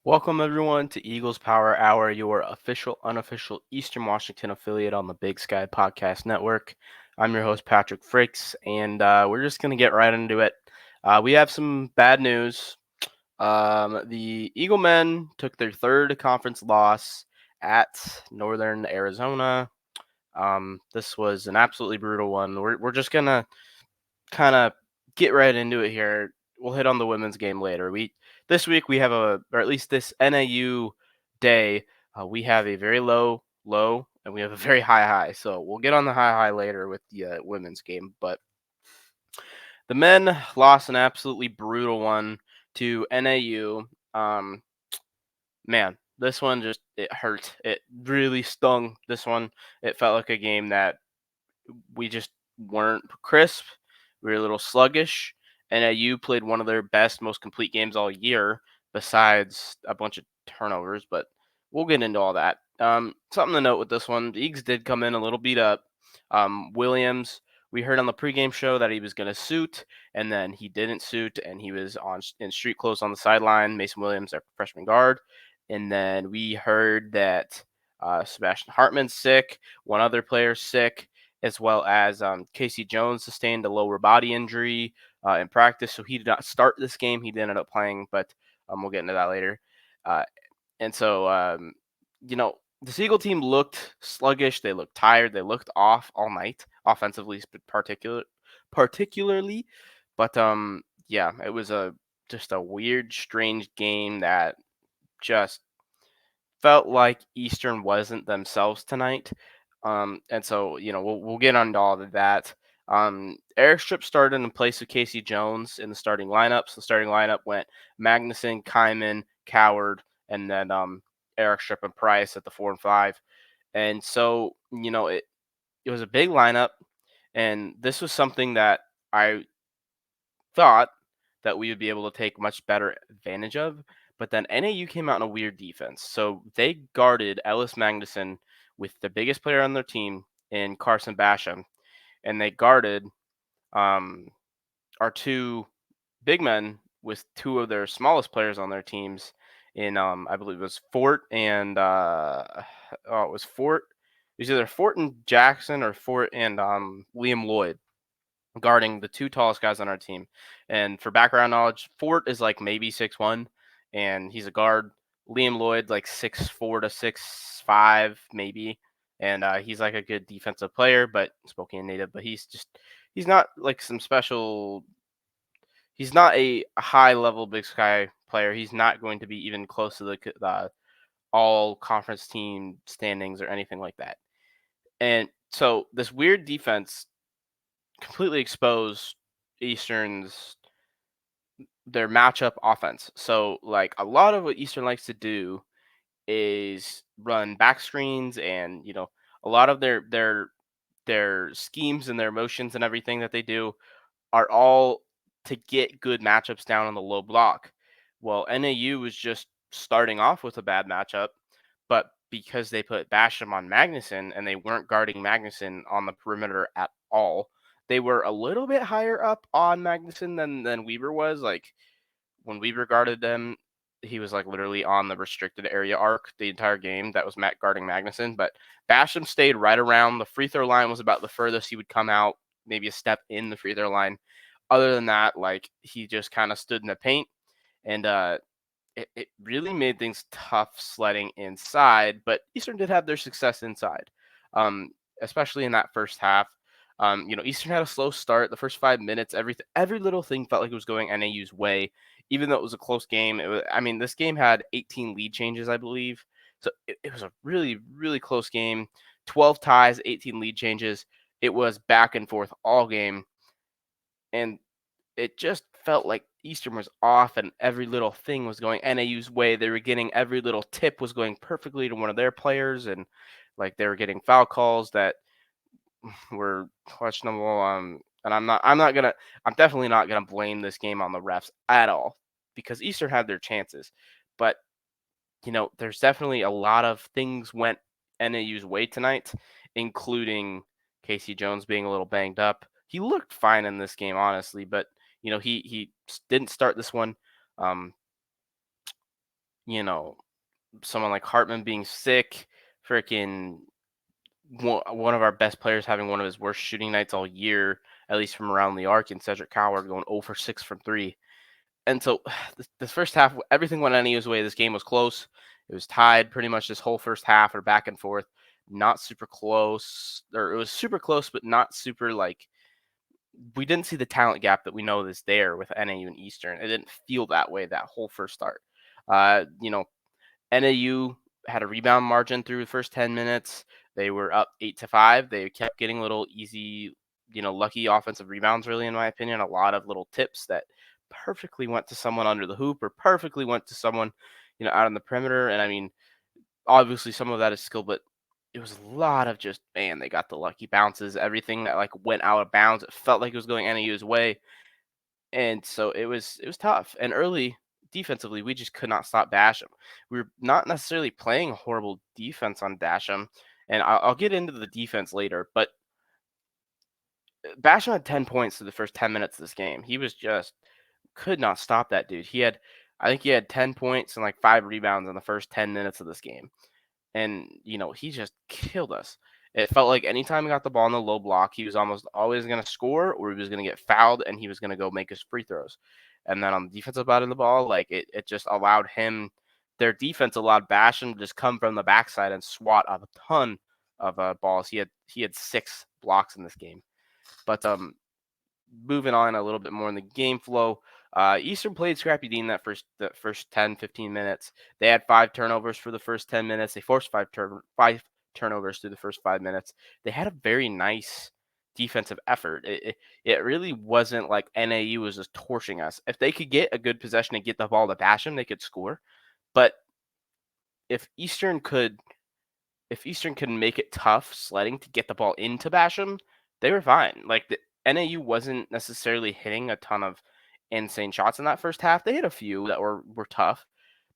Welcome everyone to Eagles Power Hour, your official, unofficial Eastern Washington affiliate on the Big Sky Podcast Network. I'm your host Patrick Frakes, and we're just gonna get right into it. We have some bad news. The Eagle men took their third conference loss at Northern Arizona. This was an absolutely brutal one. We're just gonna kind of get right into it here. We'll hit on the women's game later. This week we have or at least this NAU day, we have a very low, and we have a very high. So we'll get on the high later with the women's game. But the men lost an absolutely brutal one to NAU. Man, this one just it hurt. It really stung. This one, it felt like a game that we just weren't crisp. We were a little sluggish. And AU played one of their best, most complete games all year, besides a bunch of turnovers. But we'll get into all that. Something to note with this one: the Eagles did come in a little beat up. Williams, we heard on the pregame show that he was going to suit, and then he didn't suit, and he was in street clothes on the sideline. Mason Williams, our freshman guard, and then we heard that Sebastian Hartman's sick, one other player's sick, as well as Casey Jones sustained a lower body injury in practice, so he did not start this game. He did end up playing, but we'll get into that later. Uh, and so, the Seagull team looked sluggish. They looked tired. They looked off all night, offensively, particularly. But yeah, it was just a weird, strange game that just felt like Eastern wasn't themselves tonight. And so, we'll get on to all of that. Eric Strip started in place of Casey Jones in the starting lineup. So the starting lineup went Magnuson, Kyman, Coward, and then Eric Strip and Price at the 4 and 5. And so, it was a big lineup, and this was something that I thought that we would be able to take much better advantage of. But then NAU came out in a weird defense. So they guarded Ellis Magnuson with the biggest player on their team in Carson Basham, and they guarded um, our two big men with two of their smallest players on their teams in I believe it was Fort and it was Fort. It was either Fort and Jackson or Fort and Liam Lloyd guarding the two tallest guys on our team. And for background knowledge, Fort is like maybe 6'1", and he's a guard. Liam Lloyd like 6'4" to 6'5", maybe, and he's like a good defensive player, but Spokane native. But he's not like some special. He's not a high level Big Sky player. He's not going to be even close to the all conference team standings or anything like that. And so this weird defense completely exposed Eastern's their matchup offense. So like a lot of what Eastern likes to do is run back screens, and a lot of their schemes and their motions and everything that they do are all to get good matchups down on the low block. Well, NAU was just starting off with a bad matchup, but because they put Basham on Magnuson and they weren't guarding Magnuson on the perimeter at all, they were a little bit higher up on Magnuson than Weber was. Like when Weber guarded them, he was like literally on the restricted area arc the entire game. That was Matt guarding Magnuson, but Basham stayed right around the free throw line. Was about the furthest he would come out, maybe a step in the free throw line. Other than that, like he just kind of stood in the paint, and it really made things tough sledding inside. But Eastern did have their success inside, especially in that first half. Eastern had a slow start. The first 5 minutes, every little thing felt like it was going NAU's way, even though it was a close game. This game had 18 lead changes, I believe. So it was a really, really close game. 12 ties, 18 lead changes. It was back and forth all game. And it just felt like Eastern was off and every little thing was going NAU's way. They were getting every little tip was going perfectly to one of their players, and like they were getting foul calls that were questionable. And I'm definitely not gonna blame this game on the refs at all because Eastern had their chances, but there's definitely a lot of things went NAU's way tonight, including Casey Jones being a little banged up. He looked fine in this game, honestly, but he didn't start this one. Um, you know, someone like Hartman being sick, freaking one of our best players having one of his worst shooting nights all year, at least from around the arc, and Cedric Coward going 0 for 6 from three. And so this first half, everything went NAU's way. This game was close. It was tied pretty much this whole first half, or back and forth. Not super close, or it was super close, but not super like we didn't see the talent gap that we know is there with NAU and Eastern. It didn't feel that way that whole first start. You know, NAU had a rebound margin through the first 10 minutes. They were up 8-5. They kept getting little easy, lucky offensive rebounds, really, in my opinion. A lot of little tips that perfectly went to someone under the hoop or perfectly went to someone, out on the perimeter. And I mean, obviously, some of that is skill, but it was a lot of just, man, they got the lucky bounces. Everything that like went out of bounds, it felt like it was going NAU's way, and so it was tough. And early defensively, we just could not stop Basham. We were not necessarily playing horrible defense on Basham, and I'll get into the defense later. But Basham had 10 points through the first 10 minutes of this game. He was just could not stop that dude. I think he had 10 points and like 5 rebounds in the first 10 minutes of this game. And he just killed us. It felt like anytime he got the ball in the low block, he was almost always going to score, or he was going to get fouled, and he was going to go make his free throws. And then on the defensive side of the ball, like it just allowed him. Their defense allowed Basham to just come from the backside and swat a ton of balls. He had 6 blocks in this game. But moving on a little bit more in the game flow. Eastern played Scrappy Dean that first 10, 15 minutes. They had 5 turnovers for the first 10 minutes. They forced five turnovers through the first 5 minutes. They had a very nice defensive effort. It really wasn't like NAU was just torching us. If they could get a good possession and get the ball to Basham, they could score. But if Eastern could if Eastern can make it tough sledding to get the ball into Basham, they were fine. Like the NAU wasn't necessarily hitting a ton of insane shots in that first half. They hit a few that were tough,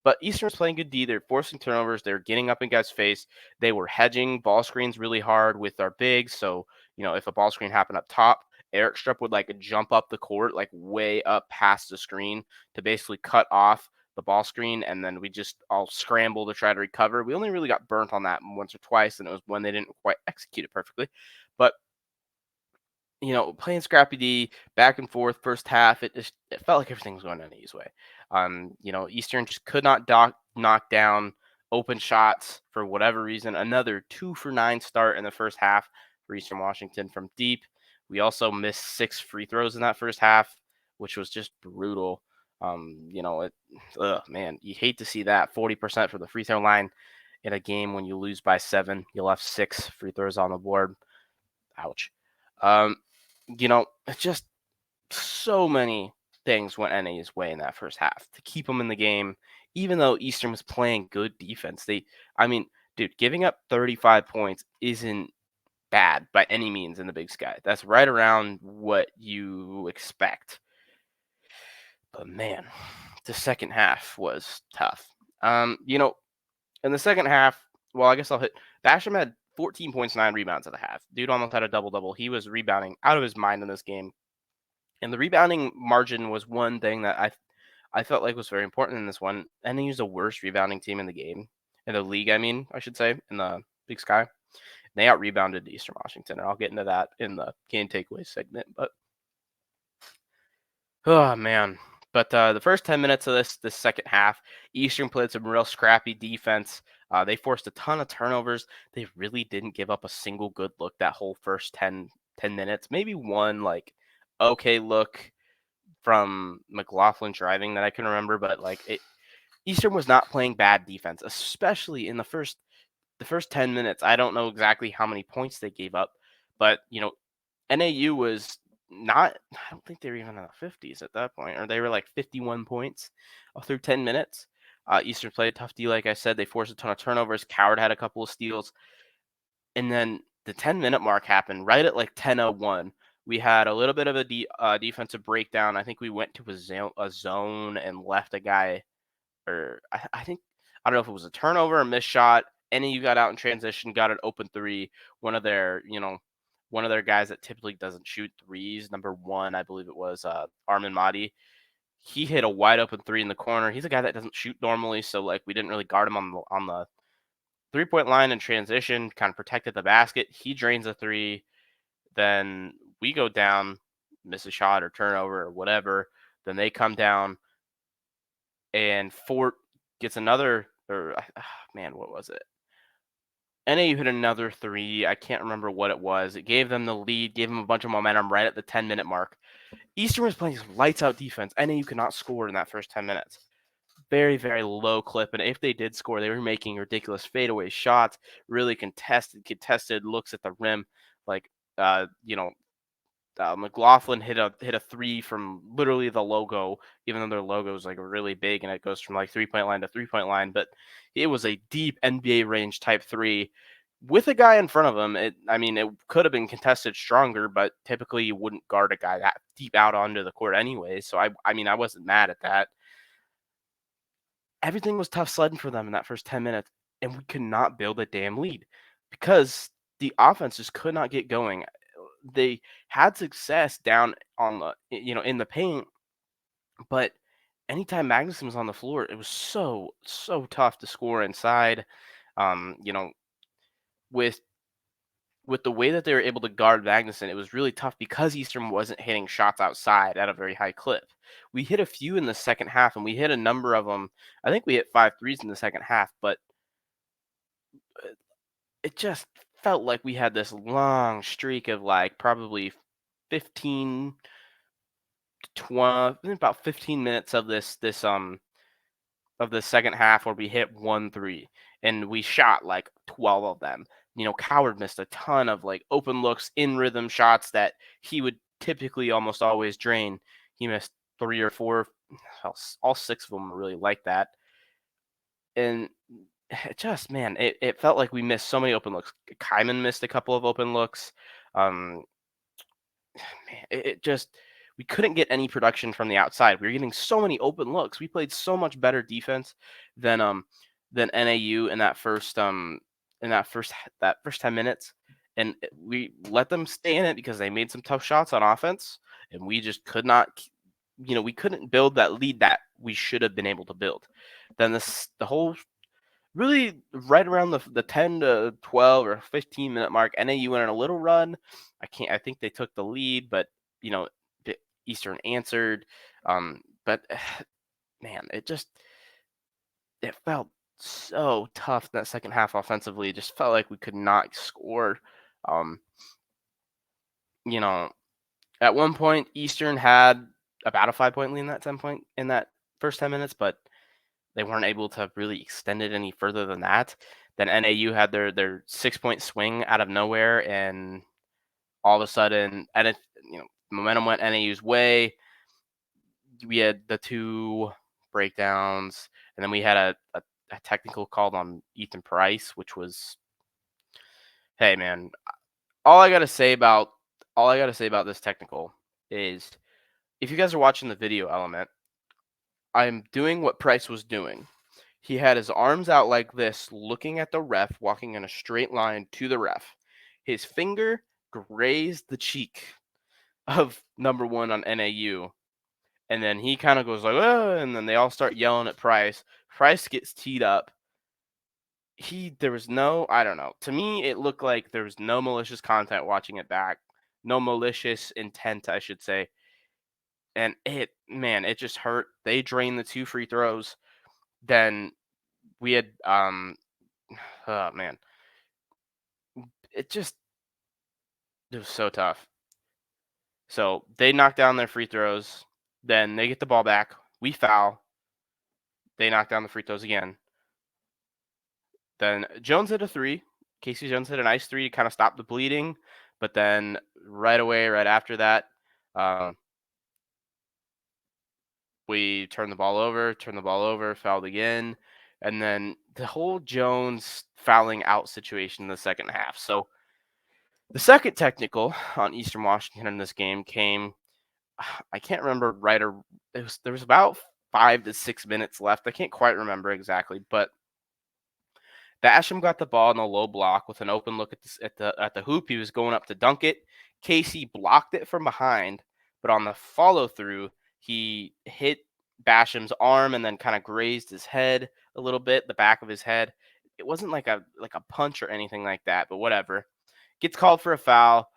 but Eastern was playing good D. They're forcing turnovers. They're getting up in guys' face. They were hedging ball screens really hard with our bigs. So if a ball screen happened up top, Eric Strupp would like jump up the court, like way up past the screen to basically cut off the ball screen, and then we just all scramble to try to recover. We only really got burnt on that once or twice, and it was when they didn't quite execute it perfectly. But playing Scrappy D back and forth first half, it felt like everything was going NA's way. Eastern just could not knock down open shots for whatever reason. Another 2 for 9 start in the first half for Eastern Washington from deep. We also missed 6 free throws in that first half, which was just brutal. Man, you hate to see that 40% from the free throw line in a game when you lose by 7. You left 6 free throws on the board. Ouch. Um, it's just so many things went NA's way in that first half to keep them in the game, even though Eastern was playing good defense. I mean, dude, giving up 35 points isn't bad by any means in the Big Sky. That's right around what you expect. But man, the second half was tough. In the second half, well, I guess I'll hit. Basham had 14 points, 9 rebounds at the half. Dude almost had a double double. He was rebounding out of his mind in this game, and the rebounding margin was one thing that I felt like was very important in this one. And he was the worst rebounding team in the game, in the league. I mean, I should say, in the Big Sky. They out rebounded Eastern Washington, and I'll get into that in the game takeaways segment. But oh man. But the first 10 minutes of this second half, Eastern played some real scrappy defense. They forced a ton of turnovers. They really didn't give up a single good look that whole first 10 minutes. Maybe one like okay look from McLaughlin driving that I can remember, but Eastern was not playing bad defense, especially in the first 10 minutes. I don't know exactly how many points they gave up, but NAU was not. I don't think they were even in the 50s at that point, or they were like 51 points through 10 minutes. Eastern played a tough D, like I said. They forced a ton of turnovers. Coward had a couple of steals, and then the 10-minute mark happened right at like 10:01. We had a little bit of a defensive breakdown. I think we went to a zone and left a guy, or I think I don't know if it was a turnover or missed shot. NAU got out in transition, got an open three. One of their, guys that typically doesn't shoot threes, number 1, I believe it was Armin Mahdi. He hit a wide open three in the corner. He's a guy that doesn't shoot normally, so like we didn't really guard him on the 3-point line in transition. Kind of protected the basket. He drains a three. Then we go down, miss a shot or turnover or whatever. Then they come down, and Fort gets another. Or man, what was it? NAU hit another three. I can't remember what it was. It gave them the lead, gave them a bunch of momentum right at the 10-minute mark. Eastern was playing lights out defense. NAU could not score in that first 10 minutes. Very, very low clip. And if they did score, they were making ridiculous fadeaway shots, really contested looks at the rim. Like, you know, McLaughlin hit a three from literally the logo, even though their logo is like really big and it goes from like 3-point line to 3-point line. But it was a deep NBA range type three with a guy in front of him. I mean, it could have been contested stronger, but typically you wouldn't guard a guy that deep out onto the court anyway. So I mean, I wasn't mad at that. Everything was tough sledding for them in that first 10 minutes, and we could not build a damn lead because the offense just could not get going. They had success down on the in the paint, but anytime Magnuson was on the floor, it was so tough to score inside. You know, with the way that they were able to guard Magnuson, it was really tough because Eastern wasn't hitting shots outside at a very high clip. We hit a few in the second half, and we hit a number of them. I think we hit 5 threes in the second half, but it just felt like we had this long streak of like probably 15 about 15 minutes of this second half where we hit 1 3 and we shot like 12 of them. Coward missed a ton of like open looks, in rhythm shots that he would typically almost always drain. He missed 3 or 4. All 6 of them were really like that. And it just, man, it felt like we missed so many open looks. Kyman missed a couple of open looks. Um, Man, it just, we couldn't get any production from the outside. We were getting so many open looks. We played so much better defense than NAU in that first 10 minutes, and we let them stay in it because they made some tough shots on offense, and we just could not. We couldn't build that lead that we should have been able to build. Then the whole really right around the 10 to 12 or 15-minute mark, NAU went on a little run. I think they took the lead, but you know, Eastern answered. But man, it felt so tough in that second half offensively. It just felt like we could not score. Um, you know, at one point Eastern had about a 5-point lead in that 10-point in that first 10 minutes, but they weren't able to really extend it any further than that. Then NAU had their 6-point swing out of nowhere, and all of a sudden, momentum went NAU's way. We had the 2 breakdowns, and then we had a technical called on Ethan Price, which was, hey man, all I gotta say about this technical is, if you guys are watching the video element, I'm doing what Price was doing. He had his arms out like this, looking at the ref, walking in a straight line to the ref. His finger grazed the cheek of number 1 on NAU. And then he kind of goes like, oh, and then they all start yelling at Price. Price gets teed up. There was no, I don't know. To me, it looked like there was no malicious content watching it back. No malicious intent, I should say. And it just hurt. They drained the 2 free throws. Then we had, oh man, it was so tough. So they knock down their free throws. Then they get the ball back. We foul. They knock down the free throws again. Then Jones hit a 3. Casey Jones hit a nice 3 to kind of stop the bleeding. But then right away, right after that, we turned the ball over, fouled again. And then the whole Jones fouling out situation in the second half. So the second technical on Eastern Washington in this game came, I can't remember there was about 5 to 6 minutes left. I can't quite remember exactly, but Basham got the ball in a low block with an open look at the hoop. He was going up to dunk it. Casey blocked it from behind, but on the follow through, he hit Basham's arm and then kind of grazed his head a little bit, the back of his head. It wasn't like a punch or anything like that, but whatever. Gets called for a foul.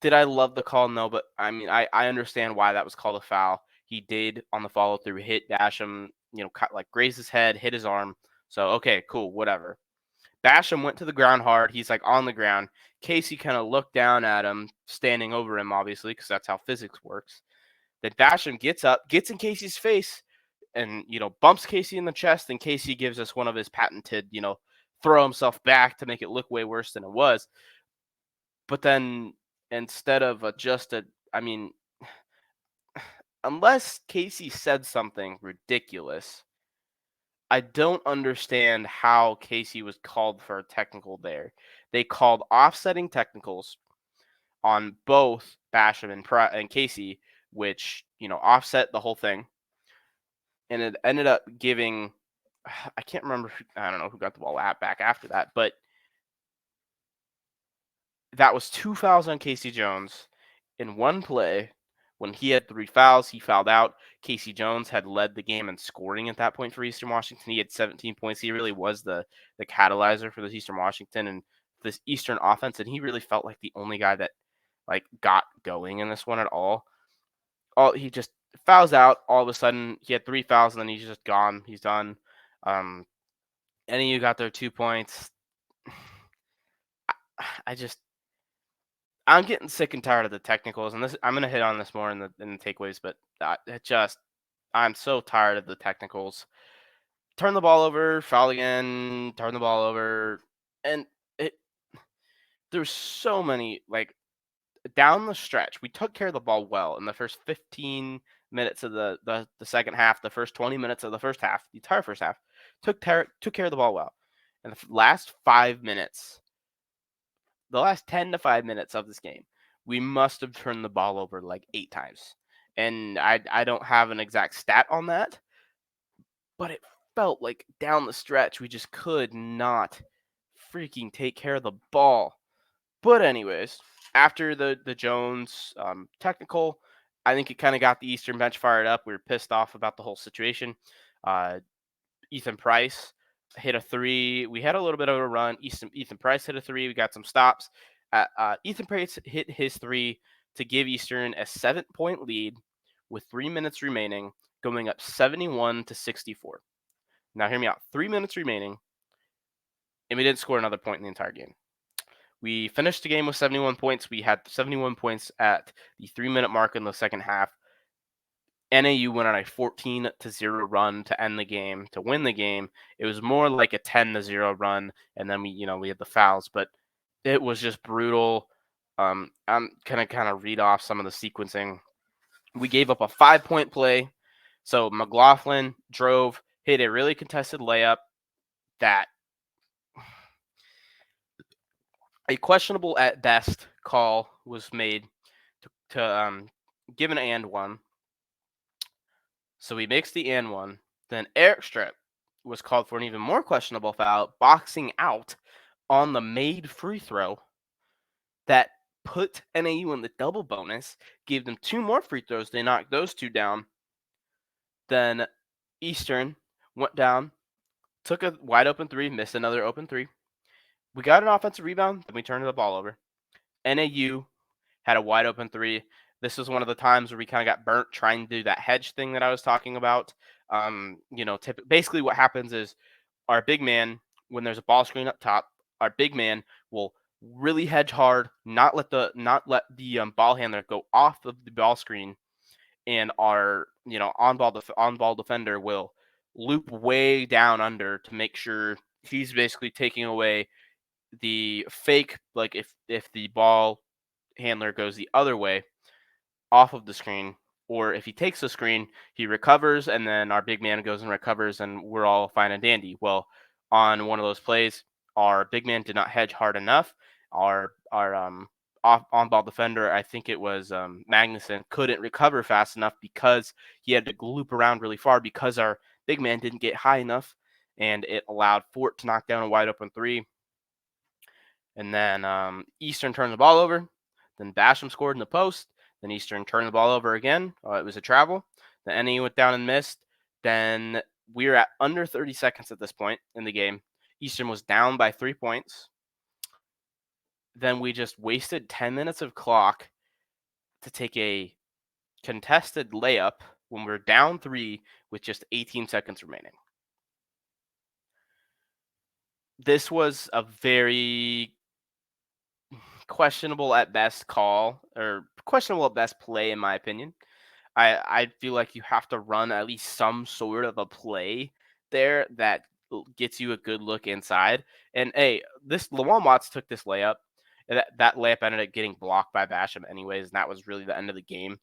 Did I love the call? No, but I mean, I understand why that was called a foul. He did on the follow through hit Basham, like graze his head, hit his arm. So okay, cool, whatever. Basham went to the ground hard. He's like on the ground. Casey kind of looked down at him, standing over him, obviously, because that's how physics works. Then Basham gets up, gets in Casey's face, and bumps Casey in the chest. And Casey gives us one of his patented, throw himself back to make it look way worse than it was. But then instead of I mean, unless Casey said something ridiculous, I don't understand how Casey was called for a technical there. They called offsetting technicals on both Basham and Casey, which offset the whole thing, and it ended up giving. I can't remember. I don't know who got the ball back after that, but that was 2 fouls on Casey Jones in one play. When he had 3 fouls, he fouled out. Casey Jones had led the game in scoring at that point for Eastern Washington. He had 17 points. He really was the catalyzer for this Eastern Washington and this Eastern offense, and he really felt like the only guy that got going in this one at all. He just fouls out all of a sudden. He had 3 fouls and then he's just gone. He's done. NAU got their 2 points. I'm getting sick and tired of the technicals, and I'm gonna hit on this more in the takeaways, but I'm so tired of the technicals. Turn the ball over, foul again, turn the ball over, and there's so many down the stretch. We took care of the ball well in the first 15 minutes of the second half, the first 20 minutes of the first half, the entire first half. Took care of the ball well, and the last 5 minutes. The last 10 to 5 minutes of this game, we must have turned the ball over like 8 times. And I don't have an exact stat on that, but it felt like down the stretch we just could not freaking take care of the ball. But anyways, after the Jones technical, I think it kind of got the Eastern bench fired up. We were pissed off about the whole situation. Ethan Price hit a 3. We had a little bit of a run. Ethan Price hit a 3. We got some stops. Ethan Price hit his 3 to give Eastern a 7-point lead with 3 minutes remaining, going up 71-64. Now hear me out. 3 minutes remaining, and we didn't score another point in the entire game. We finished the game with 71 points. We had 71 points at the 3-minute mark in the second half. NAU went on a 14-0 run to end the game, to win the game. It was more like a 10-0 run, and then we had the fouls, but it was just brutal. I'm gonna kind of read off some of the sequencing. We gave up a 5-point play, so McLaughlin drove, hit a really contested layup that a questionable at best call was made to give an and one. So he makes the and one. Then Eric Strip was called for an even more questionable foul, boxing out on the made free throw that put NAU in the double bonus, gave them 2 more free throws. They knocked those 2 down. Then Eastern went down, took a wide open 3, missed another open 3. We got an offensive rebound, then we turned the ball over. NAU had a wide open 3. This was one of the times where we kind of got burnt trying to do that hedge thing that I was talking about. Basically what happens is our big man, when there's a ball screen up top, our big man will really hedge hard, not let the ball handler go off of the ball screen, and our on ball defender will loop way down under to make sure he's basically taking away the fake, like if the ball handler goes the other way off of the screen, or if he takes the screen, he recovers, and then our big man goes and recovers, and we're all fine and dandy. Well, on one of those plays, our big man did not hedge hard enough. Our on ball defender, I think it was Magnuson, couldn't recover fast enough because he had to loop around really far because our big man didn't get high enough, and it allowed Fort to knock down a wide open 3. And then Eastern turned the ball over. Then Basham scored in the post. Then Eastern turned the ball over again. It was a travel. Then NAU went down and missed. Then we were at under 30 seconds at this point in the game. Eastern was down by 3 points. Then we just wasted 10 minutes of clock to take a contested layup when we're down 3 with just 18 seconds remaining. This was a very questionable at best call, or questionable at best play, in my opinion. I feel like you have to run at least some sort of a play there that gets you a good look inside. And hey, this Lawan Watts took this layup. And that layup ended up getting blocked by Basham anyways, and that was really the end of the game.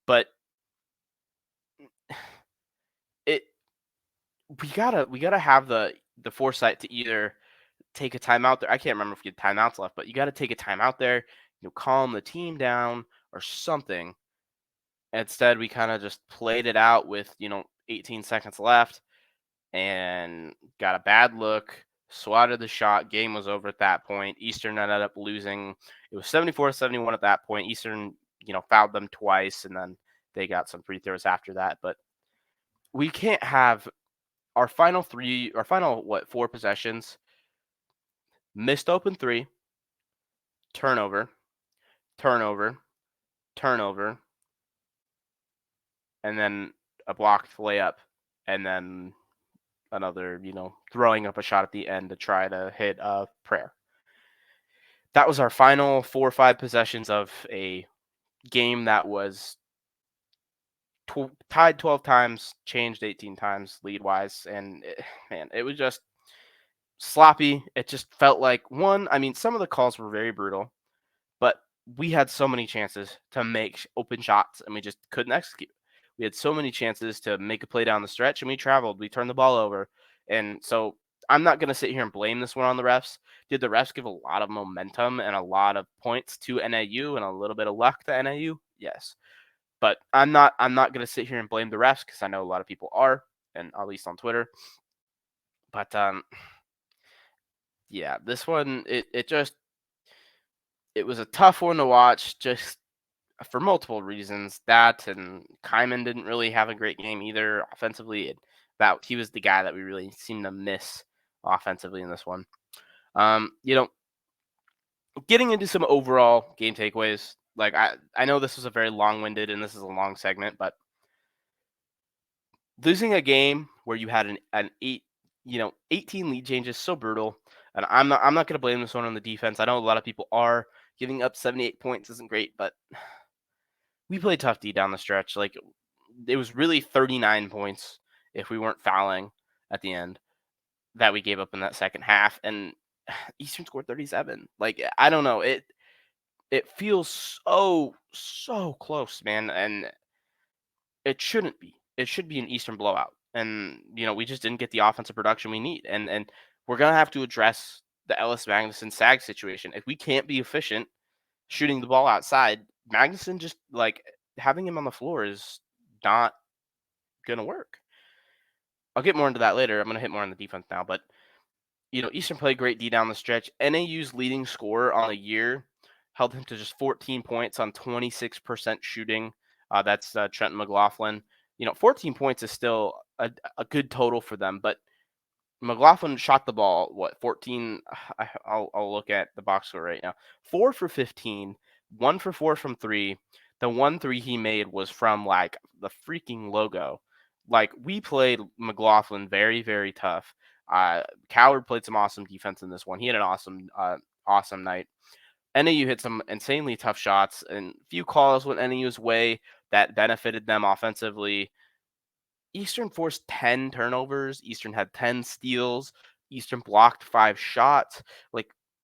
But it we gotta have the foresight to either take a timeout there. I can't remember if we had timeouts left, but you got to take a timeout there, calm the team down or something. Instead, we kind of just played it out with 18 seconds left and got a bad look. Swatted the shot. Game was over at that point. Eastern ended up losing. It was 74-71 at that point. Eastern, fouled them twice, and then they got some free throws after that. But we can't have our final four possessions: missed open three, turnover, turnover, turnover, and then a blocked layup, and then another, throwing up a shot at the end to try to hit a prayer. That was our final 4 or 5 possessions of a game that was tied 12 times, changed 18 times lead wise, and man, it was just sloppy. It just felt like some of the calls were very brutal, but we had so many chances to make open shots and we just couldn't execute. We had so many chances to make a play down the stretch and we traveled. We turned the ball over. And so I'm not going to sit here and blame this one on the refs. Did the refs give a lot of momentum and a lot of points to NAU and a little bit of luck to NAU? Yes. But I'm not going to sit here and blame the refs because I know a lot of people are, and at least on Twitter. But yeah, this one it was a tough one to watch just for multiple reasons. That and Kyman didn't really have a great game either offensively. That he was the guy that we really seemed to miss offensively in this one. Getting into some overall game takeaways. Like I know this was a very long-winded and this is a long segment, but losing a game where you had an 18 lead change is so brutal. And I'm not going to blame this one on the defense. I know a lot of people are. Giving up 78 points isn't great, but we played tough D down the stretch. Like it was really 39 points if we weren't fouling at the end that we gave up in that second half, and Eastern scored 37. Like I don't know, it feels so close, man, and it shouldn't be. It should be an Eastern blowout, and we just didn't get the offensive production we need, and we're gonna have to address the Ellis Magnuson Sag situation. If we can't be efficient shooting the ball outside, Magnuson just having him on the floor is not gonna work. I'll get more into that later. I'm gonna hit more on the defense now, but Eastern played great D down the stretch. NAU's leading scorer on the year held him to just 14 points on 26% shooting. That's Trenton McLaughlin. 14 points is still a good total for them, but McLaughlin shot the ball, 14? I'll look at the box score right now. 4 for 15, 1 for 4 from 3. The 1 3 he made was from the freaking logo. We played McLaughlin very, very tough. Coward played some awesome defense in this one. He had an awesome night. NAU hit some insanely tough shots and few calls went NAU's way that benefited them offensively. Eastern forced 10 turnovers. Eastern had 10 steals. Eastern blocked 5 shots.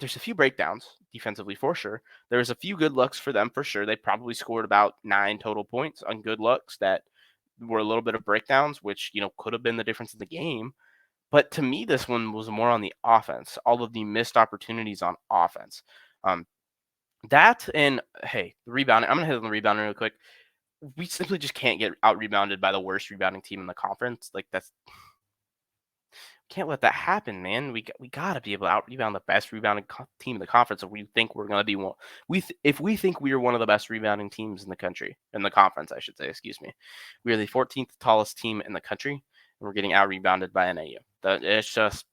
There's a few breakdowns defensively for sure. There's a few good looks for them for sure. They probably scored about 9 total points on good looks that were a little bit of breakdowns, which, could have been the difference in the game. But to me, this one was more on the offense, all of the missed opportunities on offense. That and, hey, the rebounding. I'm going to hit on the rebounding real quick. We simply just can't get out rebounded by the worst rebounding team in the conference. Can't let that happen, man. We got to be able to out rebound the best rebounding team in the conference if we think we're going to be one. If we think we are one of the best rebounding teams in the country, in the conference, I should say. Excuse me. We are the 14th tallest team in the country, we're getting out rebounded by NAU. It's just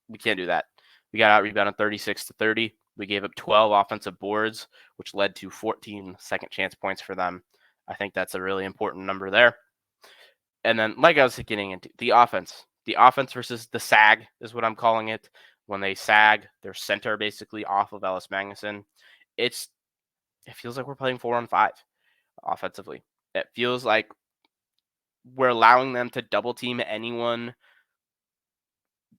we can't do that. We got out rebounded 36-30. We gave up 12 offensive boards, which led to 14 second chance points for them. I think that's a really important number there. And then, like I was getting into, the offense versus the sag is what I'm calling it. When they sag their center basically off of Ellis Magnuson, it feels like we're playing 4-on-5 offensively. It feels like we're allowing them to double team anyone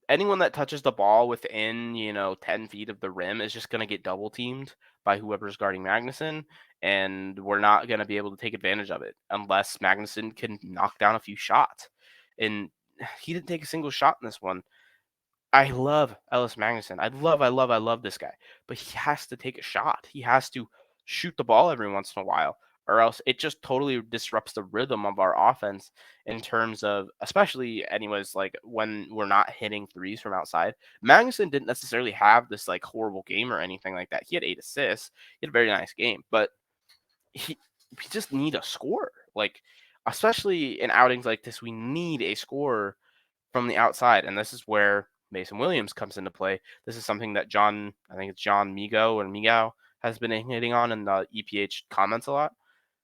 that touches the ball within 10 feet of the rim is just going to get double teamed by whoever's guarding Magnuson, and we're not going to be able to take advantage of it unless Magnuson can knock down a few shots. And he didn't take a single shot in this one. I love Ellis Magnuson. I love this guy, but he has to take a shot. He has to shoot the ball every once in a while, or else it just totally disrupts the rhythm of our offense in terms of, especially, anyways, like when we're not hitting threes from outside. Magnuson didn't necessarily have this like horrible game or anything like that. He had 8 assists. He had a very nice game, but he we just need a scorer. Like, especially in outings like this, we need a scorer from the outside, and this is where Mason Williams comes into play. This is something that I think it's John Migao has been hitting on in the EPH comments a lot.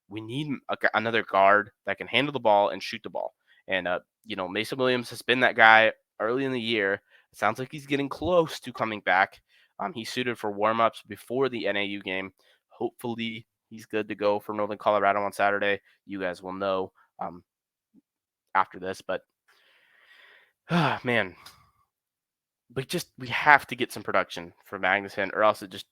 We need another guard that can handle the ball and shoot the ball. And Mason Williams has been that guy early in the year. It sounds like he's getting close to coming back. He's suited for warmups before the NAU game. Hopefully, he's good to go for Northern Colorado on Saturday. You guys will know after this, but man, we have to get some production for Magnuson, or else it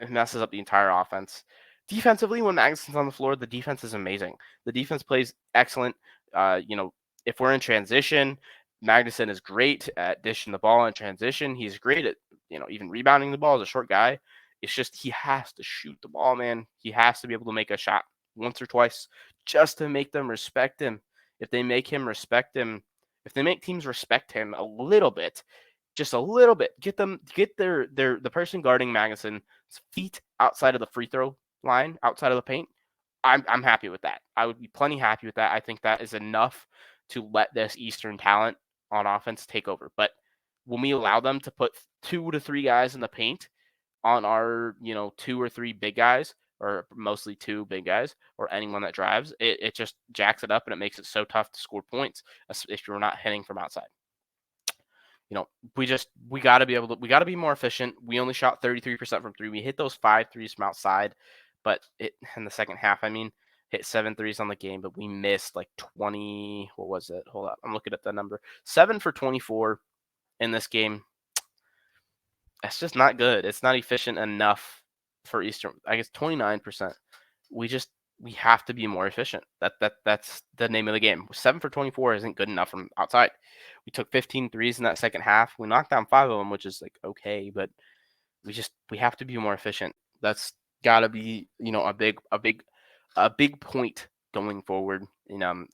messes up the entire offense. Defensively, when Magnuson's on the floor, the defense is amazing. The defense plays excellent. If we're in transition, Magnuson is great at dishing the ball in transition. He's great at even rebounding the ball as a short guy. It's just he has to shoot the ball, man. He has to be able to make a shot once or twice just to make them respect him. If they make teams respect him a little bit, just a little bit, get the person guarding Magnuson's feet outside of the free throw line, outside of the paint. I'm happy with that. I would be plenty happy with that. I think that is enough to let this Eastern talent on offense take over. But when we allow them to put 2 to 3 guys in the paint on our 2 or 3 big guys, or mostly 2 big guys, or anyone that drives, it just jacks it up, and it makes it so tough to score points if you're not hitting from outside. We got to be more efficient. We only shot 33% from 3. We hit those 5 threes from outside, but in the second half, hit 7 threes on the game, but we missed like 20. What was it? Hold up, I'm looking at the number. 7 for 24 in this game. That's just not good. It's not efficient enough for Eastern. I guess 29%. We have to be more efficient. That's the name of the game. 7 for 24 isn't good enough from outside. We took 15 threes in that second half. We knocked down 5 of them, which is like okay, but we have to be more efficient. That's got to be a big point going forward.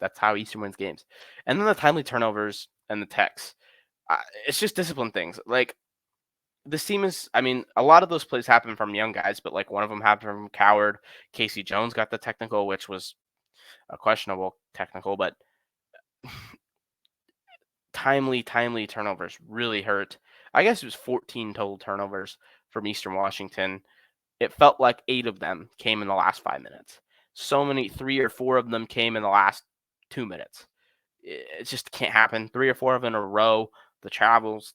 That's how Eastern wins games. And then the timely turnovers and the techs. It's just discipline things. Like, this team is, a lot of those plays happen from young guys, but like one of them happened from Coward. Casey Jones got the technical, which was a questionable technical, but timely turnovers really hurt. I guess it was 14 total turnovers from Eastern Washington. It felt like 8 of them came in the last 5 minutes. So many, 3 or 4 of them came in the last 2 minutes. It just can't happen. 3 or 4 of them in a row. The travels,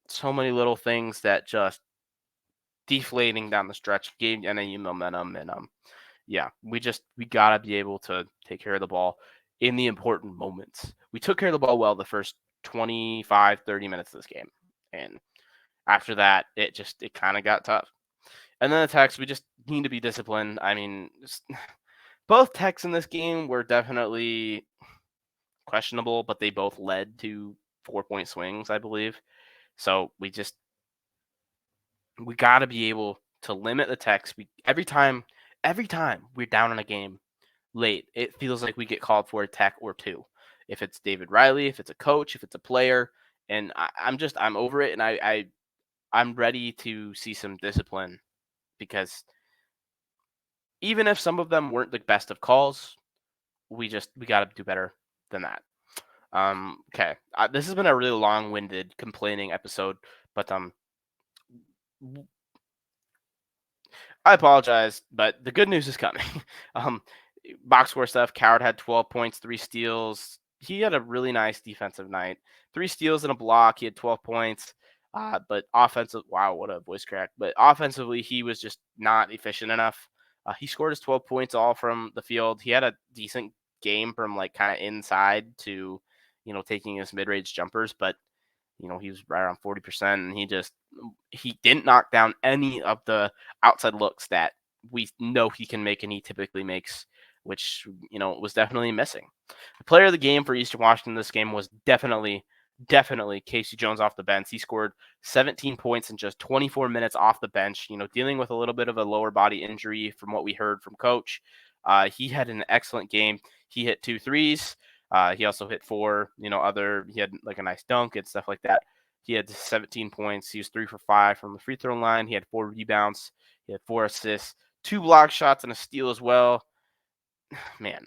so many little things that just deflating down the stretch gave NAU momentum, and we gotta be able to take care of the ball in the important moments. We took care of the ball well the first 25-30 minutes of this game, and after that it kind of got tough. And then the techs, we just need to be disciplined. Both techs in this game were definitely questionable, but they both led to 4-point swings, I believe. So we got to be able to limit the techs. Every time we're down in a game late, it feels like we get called for a tech or 2. If it's David Riley, if it's a coach, if it's a player, and I'm over it, and I'm ready to see some discipline, because even if some of them weren't the best of calls, we got to do better than that. Okay. This has been a really long-winded complaining episode, but I apologize, but the good news is coming. um, Box score stuff. Coward had 12 points, 3 steals. He had a really nice defensive night. 3 steals and a block. He had 12 points. But offensive, wow, what a voice crack. But offensively, he was just not efficient enough. He scored his 12 points all from the field. He had a decent game from like kind of inside to, taking his mid-range jumpers, but he was right around 40%, and he didn't knock down any of the outside looks that we know he can make and he typically makes, which was definitely missing. The player of the game for Eastern Washington this game was definitely Casey Jones off the bench. He scored 17 points in just 24 minutes off the bench, dealing with a little bit of a lower body injury from what we heard from coach. He had an excellent game. He hit 2 threes. He also hit four, he had like a nice dunk and stuff like that. He had 17 points. He was 3 for 5 from the free throw line. He had 4 rebounds. He had 4 assists, 2 block shots, and a steal as well. Man,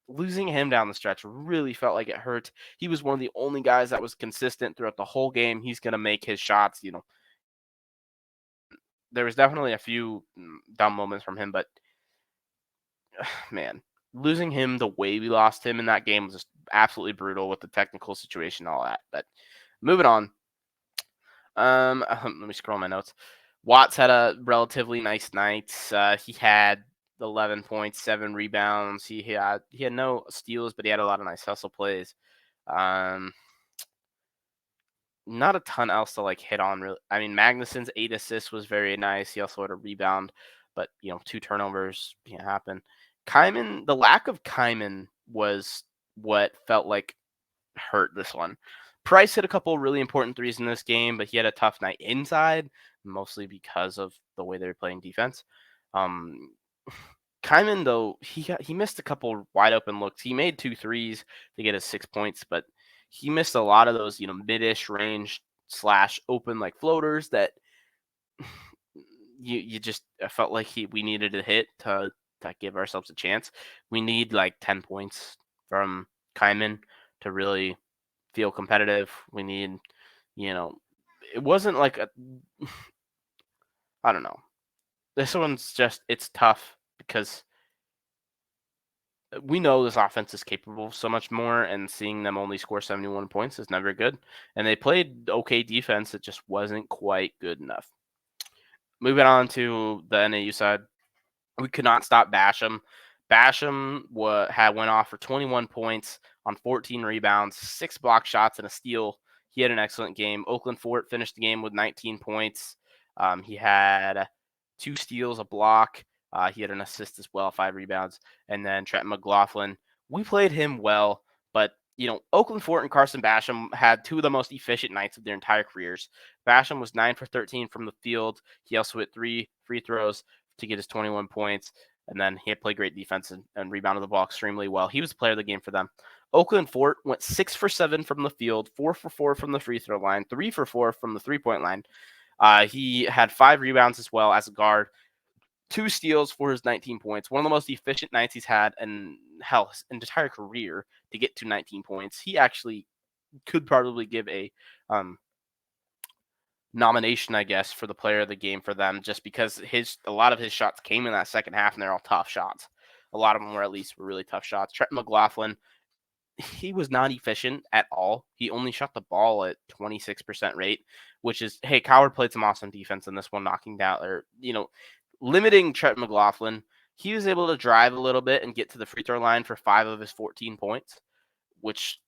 losing him down the stretch really felt like it hurt. He was one of the only guys that was consistent throughout the whole game. He's going to make his shots. There was definitely a few dumb moments from him, but man, losing him the way we lost him in that game was just absolutely brutal with the technical situation and all that. But moving on. Let me scroll my notes. Watts had a relatively nice night. He had 11 points, 7 rebounds. He had no steals, but he had a lot of nice hustle plays. Um, Not a ton else to like hit on. Really, I mean, Magnuson's 8 assists was very nice. He also had a rebound, but 2 turnovers can't happen. Kyman, the lack of Kyman was what felt like hurt this one. Price hit a couple really important threes in this game, but he had a tough night inside, mostly because of the way they were playing defense. Um, Kyman, though, he missed a couple wide open looks. He made 2 threes to get his 6 points, but he missed a lot of those, mid-ish range slash open like floaters that you just I felt like we needed to hit to give ourselves a chance. We need like 10 points from Kyman to really feel competitive. We need, you know, it wasn't like I don't know. This one's just it's tough because we know this offense is capable of so much more, and seeing them only score 71 points is never good. And they played okay defense, it just wasn't quite good enough. Moving on to the NAU side, we could not stop Basham. Basham went off for 21 points on 14 rebounds, 6 block shots, and a steal. He had an excellent game. Oakland Fort finished the game with 19 points. He had 2 steals, a block. He had an assist as well, 5 rebounds. And then Trenton McLaughlin, we played him well, but Oakland Fort and Carson Basham had 2 of the most efficient nights of their entire careers. Basham was 9 for 13 from the field. He also hit 3 free throws to get his 21 points. And then he had played great defense and rebounded the ball extremely well. He was the player of the game for them. Oakland Fort went 6 for 7 from the field, 4 for 4 from the free throw line, 3 for 4 from the 3-point line. He had 5 rebounds as well as a guard, 2 steals for his 19 points. One of the most efficient nights he's had in his entire career to get to 19 points. He actually could probably give a nomination, I guess, for the player of the game for them, just because a lot of his shots came in that second half, and they're all tough shots. A lot of them were really tough shots. Trenton McLaughlin, he was not efficient at all. He only shot the ball at 26% rate, which is, hey, Coward played some awesome defense in this one, knocking down limiting Trenton McLaughlin. He was able to drive a little bit and get to the free throw line for 5 of his 14 points, which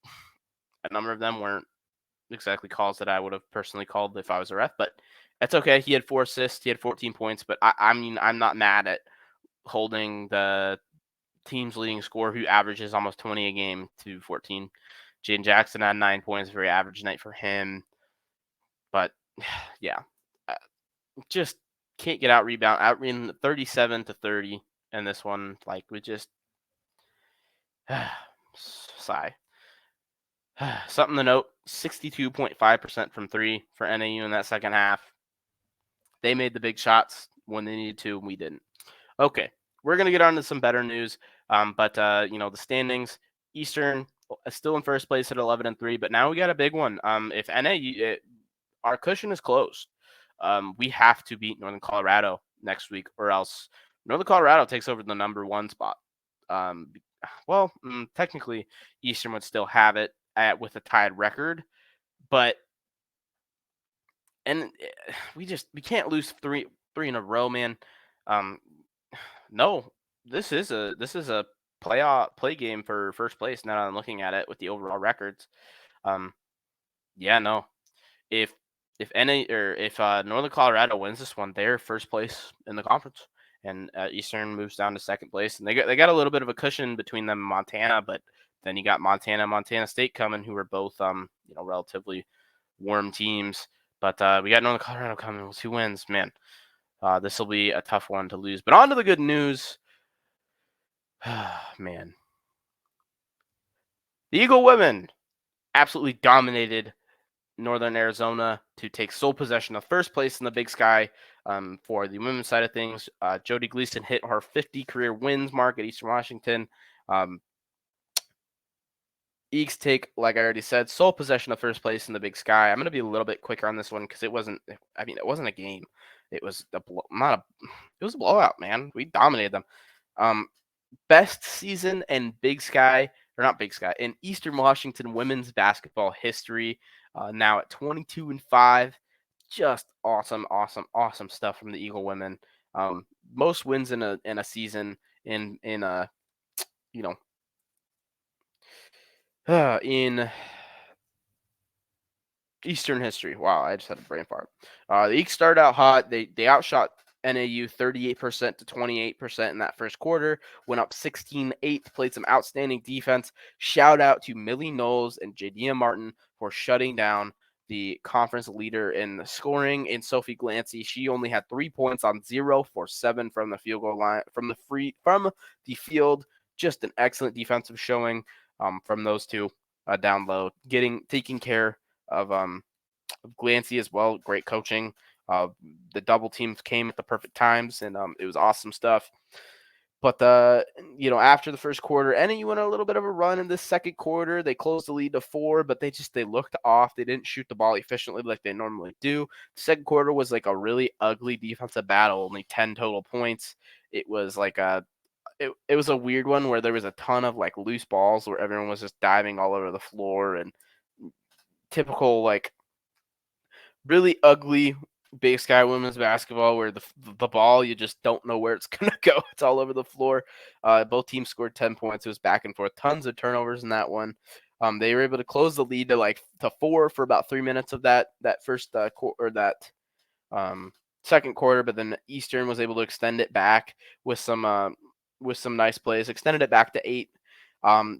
a number of them weren't exactly calls that I would have personally called if I was a ref, but that's okay. He had 4 assists, he had 14 points, but I mean, I'm not mad at holding the team's leading scorer who averages almost 20 a game to 14. Jaden Jackson had 9 points, very average night for him. But yeah, just can't get out rebound 37 to 30 in this one. Like we just sigh. Something to note, 62.5% from 3 for NAU in that second half. They made the big shots when they needed to, and we didn't. Okay, we're going to get on to some better news. But the standings, Eastern still in first place at 11-3, but now we got a big one. If NAU, our cushion is closed. We have to beat Northern Colorado next week, or else Northern Colorado takes over the number 1 spot. Technically, Eastern would still have it with a tied record, but we can't lose three in a row, man. No, this is a play game for first place. Now that I'm looking at it with the overall records, yeah, no. If Northern Colorado wins this one, they're first place in the conference, and Eastern moves down to second place, and they got a little bit of a cushion between them and Montana, but then you got Montana and Montana State coming, who are both relatively warm teams. But we got Northern Colorado coming. We'll see who wins, man. This will be a tough one to lose. But on to the good news. Man. The Eagle women absolutely dominated Northern Arizona to take sole possession of first place in the Big Sky for the women's side of things. Jody Gleason hit her 50 career wins mark at Eastern Washington. Eagles take, like I already said, sole possession of first place in the Big Sky. I'm going to be a little bit quicker on this one because it wasn't a game. It was it was a blowout, man. We dominated them. Best season in Big Sky, or not Big Sky, in Eastern Washington women's basketball history. Now at 22-5, just awesome stuff from the Eagle women. Most wins in a season in Eastern history. Wow, I just had a brain fart. The Eagles started out hot. They outshot NAU 38% to 28% in that first quarter. Went up 16-8, played some outstanding defense. Shout out to Millie Knowles and Jadia Martin for shutting down the conference leader in scoring in Sophie Glancy. She only had 3 points on 0 for 7 from the field goal line, from the field. Just an excellent defensive showing from those two down low, taking care of Glancy as well. Great coaching. The double teams came at the perfect times, and it was awesome stuff. But after the first quarter, NAU went on a little bit of a run in the second quarter. They closed the lead to 4, but they looked off. They didn't shoot the ball efficiently like they normally do. The second quarter was like a really ugly defensive battle. Only 10 total points. It was like it was a weird one where there was a ton of like loose balls where everyone was just diving all over the floor, and typical like really ugly Big Sky women's basketball where the ball, you just don't know where it's gonna go. It's all over the floor. Both teams scored 10 points. It was back and forth. Tons of turnovers in that one. They were able to close the lead to 4 for about 3 minutes of that first second quarter, but then Eastern was able to extend it back with some nice plays. Extended it back to 8.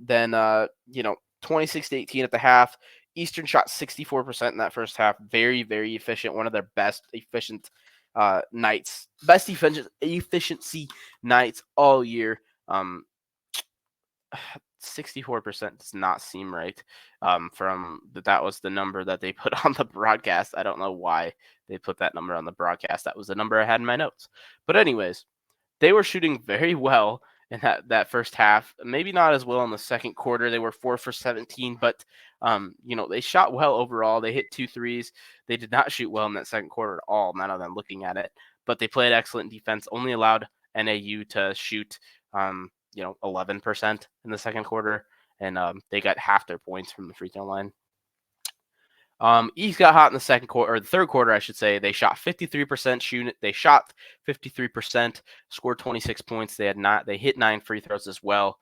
Then 26-18 at the half. Eastern shot 64% in that first half. Very, very efficient. One of their best efficient nights. Best efficiency nights all year. 64% does not seem right. That was the number that they put on the broadcast. I don't know why they put that number on the broadcast. That was the number I had in my notes. But anyways, they were shooting very well in that first half. Maybe not as well in the second quarter. They were 4 for 17, but they shot well overall. They hit 2 threes. They did not shoot well in that second quarter at all, none of them looking at it. But they played excellent defense, only allowed NAU to shoot 11% in the second quarter, and they got half their points from the free throw line. East got hot in the second quarter, or the third quarter, I should say. They shot 53% shooting. They shot 53%, scored 26 points. They hit 9 free throws as well.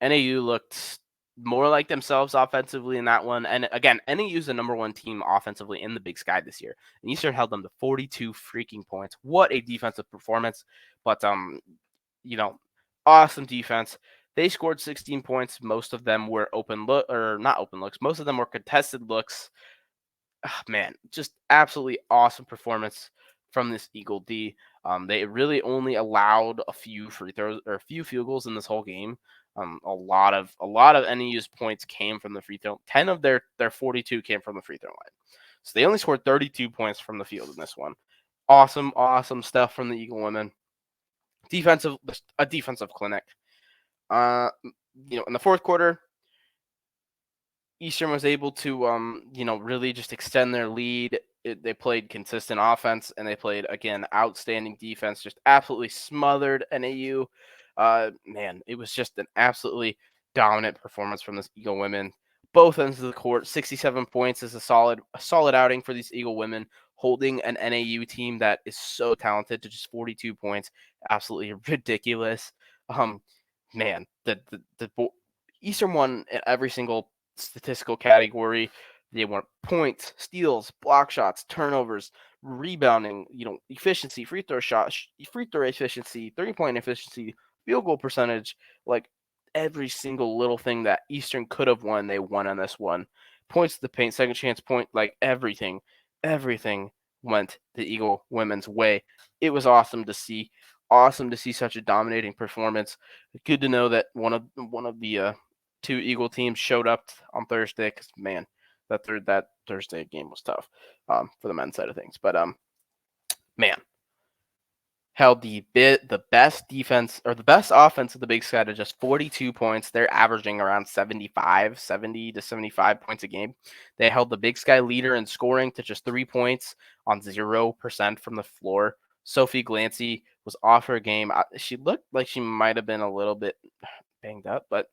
NAU looked more like themselves offensively in that one. And again, NAU is the number 1 team offensively in the Big Sky this year. And Eastern held them to 42 freaking points. What a defensive performance. But awesome defense. They scored 16 points. Most of them were not open looks. Most of them were contested looks. Oh, man, just absolutely awesome performance from this Eagle D. They really only allowed a few free throws or a few field goals in this whole game. A lot of NAU's points came from the free throw. 10 of their 42 came from the free throw line. So they only scored 32 points from the field in this one. Awesome stuff from the Eagle women. A defensive clinic. In the fourth quarter, Eastern was able to, really just extend their lead. They played consistent offense and they played again outstanding defense. Just absolutely smothered NAU. Man, it was just an absolutely dominant performance from this Eagle women. Both ends of the court, 67 points is a solid outing for these Eagle women, holding an NAU team that is so talented to just 42 points. Absolutely ridiculous. Um, Man, Eastern won in every single statistical category. They want points, steals, block shots, turnovers, rebounding, efficiency, free throw efficiency, 3-point efficiency, field goal percentage, like every single little thing that Eastern could have won, they won on this one. Points to the paint, second chance point, like everything went the Eagle women's way. It was awesome to see. Awesome to see such a dominating performance. Good to know that one of the two Eagle teams showed up on Thursday because man, that Thursday game was tough for the men's side of things. But man, held the best defense or the best offense of the Big Sky to just 42 points. They're averaging around 70 to 75 points a game. They held the Big Sky leader in scoring to just 3 points on 0% from the floor. Sophie Glancy was off her game. She looked like she might have been a little bit banged up, but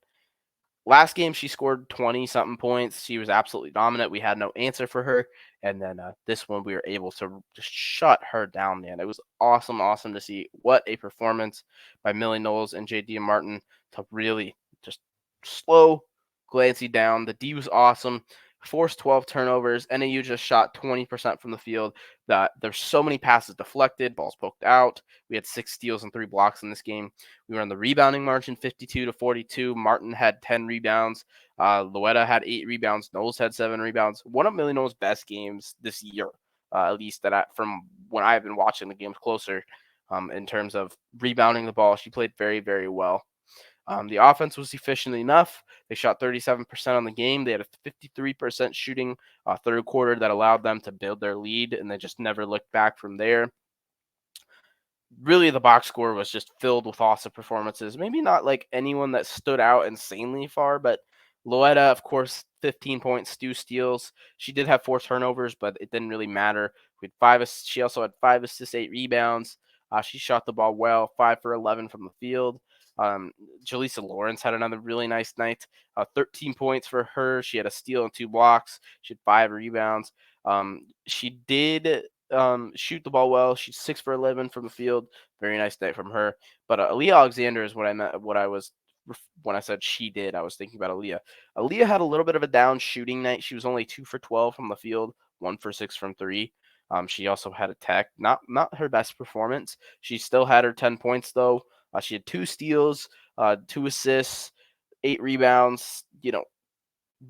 last game she scored 20 something points. She was absolutely dominant. We had no answer for her. And then this one we were able to just shut her down, man. It was awesome to see. What a performance by Millie Knowles and JD Martin to really just slow Glancy down. The D was awesome. Forced 12 turnovers. NAU just shot 20% from the field. There's so many passes deflected, balls poked out. We had 6 steals and 3 blocks in this game. We were on the rebounding margin, 52 to 42. Martin had 10 rebounds. Loetta had 8 rebounds. Knowles had 7 rebounds. One of Millie Knowles' best games this year, at least from when I've been watching the games closer. In terms of rebounding the ball, she played very, very well. The offense was efficient enough. They shot 37% on the game. They had a 53% shooting third quarter that allowed them to build their lead, and they just never looked back from there. Really, the box score was just filled with awesome performances. Maybe not like anyone that stood out insanely far, but Loetta, of course, 15 points, 2 steals. She did have 4 turnovers, but it didn't really matter. We had She also had 5 assists, 8 rebounds. She shot the ball well, 5 for 11 from the field. Jaleesa Lawrence had another really nice night. 13 points for her. She had a steal and 2 blocks. She had 5 rebounds. She did shoot the ball well. She's 6 for 11 from the field. Very nice night from her. But Aaliyah Alexander is what I meant. What I was when I said she did. I was thinking about Aaliyah. Aaliyah had a little bit of a down shooting night. She was only 2 for 12 from the field, 1 for 6 from 3. She also had a tech. Not her best performance. She still had her 10 points though. She had 2 steals, 2 assists, 8 rebounds.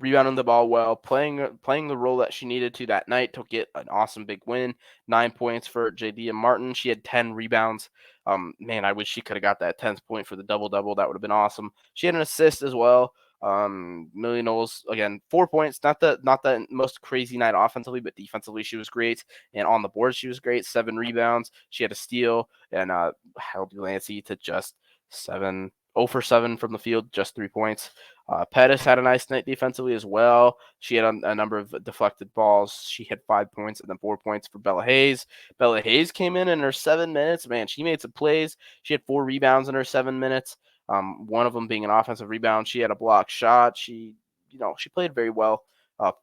Rebounding the ball well, playing the role that she needed to that night to get an awesome big win. 9 points for JD and Martin. She had 10 rebounds. Man, I wish she could have got that 10th point for the double double. That would have been awesome. She had an assist as well. Millie Knowles again, 4 points. Not the most crazy night offensively, but defensively she was great, and on the board she was great. 7 rebounds. She had a steal and held Delancey to just 0 for 7 from the field, just 3 points. Pettis had a nice night defensively as well. She had a number of deflected balls. She had 5 points and then 4 points for Bella Hayes. Bella Hayes came in her 7 minutes. Man, she made some plays. She had 4 rebounds in her 7 minutes. One of them being an offensive rebound. She had a block shot. She played very well.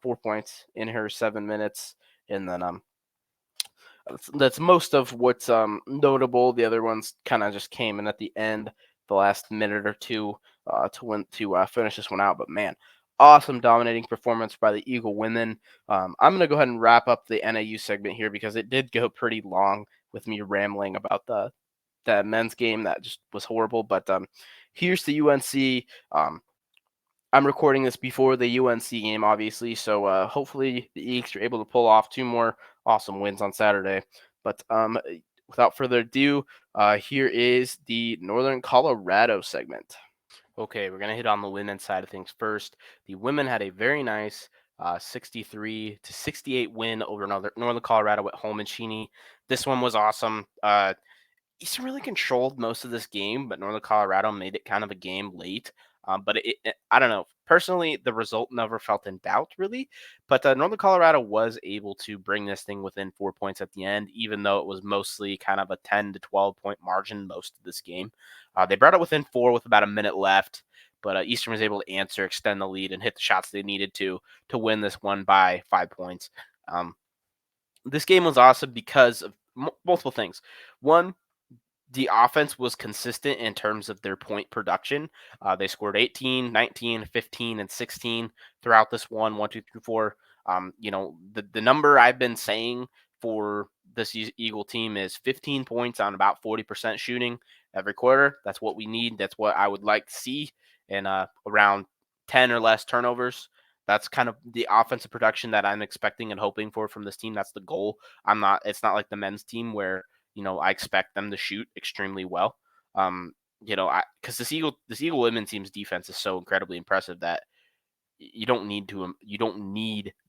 4 points in her 7 minutes, and then that's most of what's notable. The other ones kind of just came in at the end, the last minute or two to finish this one out. But man, awesome dominating performance by the Eagle women. I'm gonna go ahead and wrap up the NAU segment here because it did go pretty long with me rambling about the men's game that just was horrible. But here's the UNC. I'm recording this before the UNC game, obviously, so hopefully the Eagles are able to pull off 2 more awesome wins on Saturday. But without further ado, here is the Northern Colorado segment. Okay, we're gonna hit on the women's side of things first. The women had a very nice 63 to 68 win over Northern Colorado at home in Cheney. This one was awesome. Eastern really controlled most of this game, but Northern Colorado made it kind of a game late. But I don't know. Personally, the result never felt in doubt, really. But Northern Colorado was able to bring this thing within 4 points at the end, even though it was mostly kind of a 10 to 12 point margin most of this game. They brought it within four with about a minute left, but Eastern was able to answer, extend the lead, and hit the shots they needed to win this one by 5 points. Um, this game was awesome because of multiple things. One, the offense was consistent in terms of their point production. They scored 18, 19, 15, and 16 throughout this one, 1, 2, 3, 4. The number I've been saying for this Eagle team is 15 points on about 40% shooting every quarter. That's what we need. That's what I would like to see. And around 10 or less turnovers. That's kind of the offensive production that I'm expecting and hoping for from this team. That's the goal. It's not like the men's team where I expect them to shoot extremely well. Because this Eagle women's team's defense is so incredibly impressive that you don't need